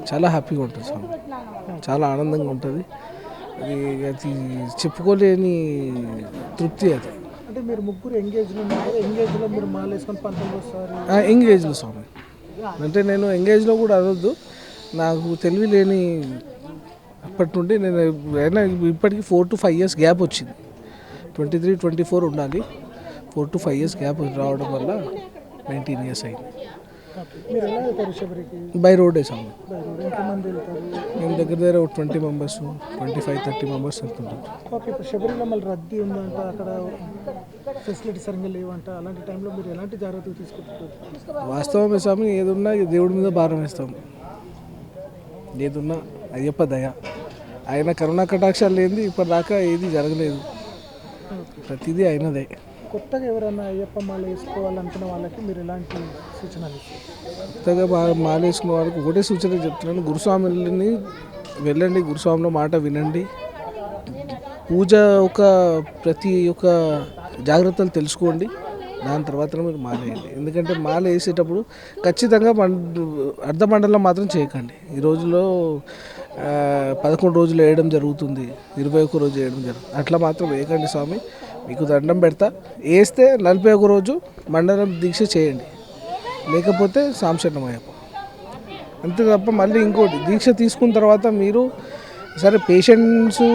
చాలా హ్యాపీగా ఉంటుంది స్వామి, చాలా ఆనందంగా ఉంటుంది. అది చెప్పుకోలేని తృప్తి. అది అంటే మీరు ముగ్గురు ఎంగేజ్లో ఉన్నారు కదా, ఎంగేజ్లో మీరు మాల వేసుకొని 19వసారి? ఎంగేజ్లో స్వామి. అంటే నేను ఎంగేజ్లో కూడా అనొద్దు, నాకు తెలివి లేని అప్పటి నుండి నేను అయినా ఇప్పటికీ 4 to 5 years గ్యాప్ వచ్చింది. 23, 24 ఉండాలి. 4 to 5 years గ్యాప్ రావడం వల్ల 19 years అయింది. మీరు ఎలా వెళ్తారు శబరికి? బై రోడ్ స్వామి. ఎంతమంది వెళ్తారు? మేము దగ్గర 20 మెంబర్స్ 25-30 మెంబర్స్ వెళ్తుంటాం. ఓకే, ఇప్పుడు శబరిలో మళ్ళీ రద్దీ ఉందంట, అక్కడ ఫెసిలిటీ సరిగ్గా లేవంట, అలాంటి టైంలో మీరు ఎలాంటి జాగ్రత్తలు తీసుకుంటారు? వాస్తవమే స్వామి, ఏదున్నా దేవుడి మీద భారం వేస్తాం. ఏదున్నా అయ్యప్ప దయ, ఆయన కరుణా కటాక్షాలు లేనిది ఇప్పటిదాకా ఏది జరగలేదు. ప్రతిదీ అయినదే. కొత్తగా ఎవరైనా అయ్యప్ప మాల వేసుకోవాలనుకున్న వాళ్ళకి మీరు ఎలాంటి సూచనలు ఇస్తారు? కొత్తగా మాల వేసుకున్న వాళ్ళకి ఒకటే సూచన చెప్తున్నాను, గురుస్వామిని వెళ్ళండి, గురుస్వామిలో మాట వినండి, పూజ ప్రతి ఒక్క జాగ్రత్తలు తెలుసుకోండి, దాని తర్వాత మీరు మాల వేయండి. ఎందుకంటే మాల వేసేటప్పుడు ఖచ్చితంగా అర్ధమండలం మాత్రం చేయకండి. ఈ రోజులో 11 రోజులు వేయడం జరుగుతుంది, 21 రోజు వేయడం జరుగుతుంది. అట్లా మాత్రం వేయకండి స్వామి, మీకు దండం పెడతా. వేస్తే 41 రోజు మండలం దీక్ష చేయండి, లేకపోతే సాంశరణమయ్యప్ప. అంతే తప్ప మళ్ళీ ఇంకోటి, దీక్ష తీసుకున్న తర్వాత మీరు సరే పేషెంట్స్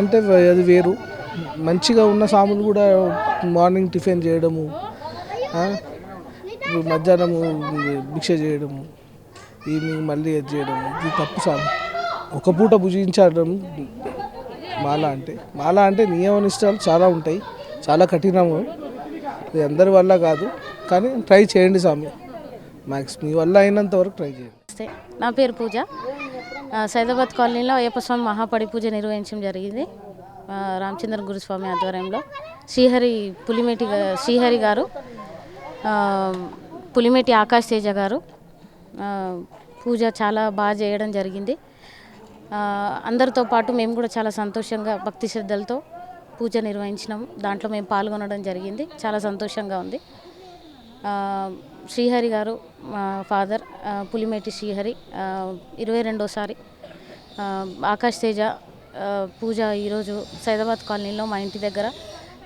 అంటే అది వేరు, మంచిగా ఉన్న స్వాములు కూడా మార్నింగ్ టిఫిన్ చేయడము, మధ్యాహ్నము భిక్ష చేయడము, ఈవినింగ్ మళ్ళీ అది చేయడము, ఇది తప్పు స్వామి. ఒక పూట భుజించడం మాల అంటే నియమ నిష్టాలు చాలా ఉంటాయి, చాలా కఠినము. ఇది అందరి వల్ల కాదు, కానీ ట్రై చేయండి స్వామి, మీ వల్ల అయినంత వరకు ట్రై చేయండి. నమస్తే, నా పేరు పూజ. సైదాబాద్ కాలనీలో అయ్యప్ప స్వామి మహాపడి పూజ నిర్వహించడం జరిగింది. రామచంద్ర గురుస్వామి ఆధ్వర్యంలో శ్రీహరి గారు, పులిమేటి ఆకాష్ తేజ గారు పూజ చాలా బాగా చేయడం జరిగింది. అందరితో పాటు మేము కూడా చాలా సంతోషంగా భక్తి శ్రద్ధలతో పూజ నిర్వహించినాము. దాంట్లో మేము పాల్గొనడం జరిగింది, చాలా సంతోషంగా ఉంది. శ్రీహరి గారు మా ఫాదర్, పులిమేటి శ్రీహరి 22వ ఆకాష్ తేజ పూజ ఈరోజు సైదాబాద్ కాలనీలో మా ఇంటి దగ్గర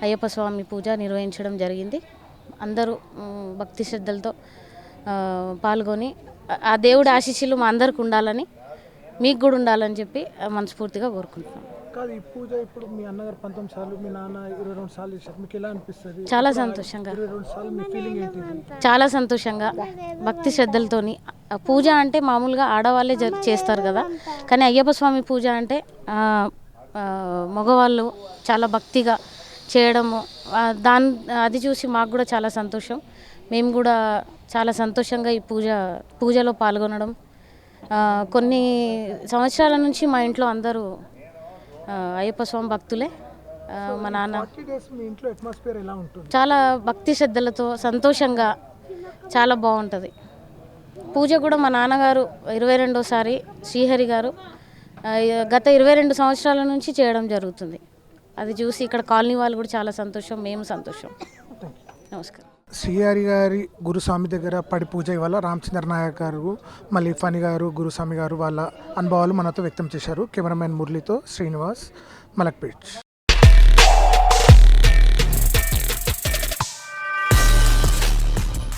అయ్యప్ప స్వామి పూజ నిర్వహించడం జరిగింది. అందరూ భక్తి శ్రద్ధలతో పాల్గొని ఆ దేవుడి ఆశీస్సులు మా అందరికి ఉండాలని, మీకు కూడా ఉండాలని చెప్పి మనస్ఫూర్తిగా కోరుకుంటున్నాం. కాదు, ఈ పూజ ఇప్పుడు మీ అన్నగారు 19 సార్లు, మీ నాన్న 22 సార్లు చేశారు, మీకు ఎలా అనిపిస్తుంది? చాలా సంతోషంగా, 22 సార్లు మీ ఫీలింగ్ ఏంటి? చాలా సంతోషంగా, భక్తి శ్రద్ధలతోని. పూజ అంటే మామూలుగా ఆడవాళ్ళే చేస్తారు కదా, కానీ అయ్యప్ప స్వామి పూజ అంటే మగవాళ్ళు చాలా భక్తిగా చేయడము, అది చూసి మాకు కూడా చాలా సంతోషం. మేము కూడా చాలా సంతోషంగా ఈ పూజలో పాల్గొనడం. కొన్ని సంవత్సరాల నుంచి మా ఇంట్లో అందరూ అయ్యప్ప స్వామి భక్తులే. మా నాన్న 40 days మీ ఇంట్లో అట్మాస్ఫియర్ ఎలా ఉంటుంది? చాలా భక్తి శ్రద్ధలతో సంతోషంగా చాలా బాగుంటుంది. పూజ కూడా మా నాన్నగారు 22వ శ్రీహరి గారు గత 22 సంవత్సరాల నుంచి చేయడం జరుగుతుంది. అది చూసి ఇక్కడ కాలనీ వాళ్ళు కూడా చాలా సంతోషం, మేము సంతోషం. నమస్కారం. శ్రీహరి గారి గురుస్వామి దగ్గర పడి పూజ ఇవాళ రామచంద్ర నాయక్ గారు, మళ్ళీ ఫణి గారు, గురుస్వామి గారు వాళ్ళ అనుభవాలు మనతో వ్యక్తం చేశారు. కెమెరామెన్ మురళితో శ్రీనివాస్, మలక్పేట్.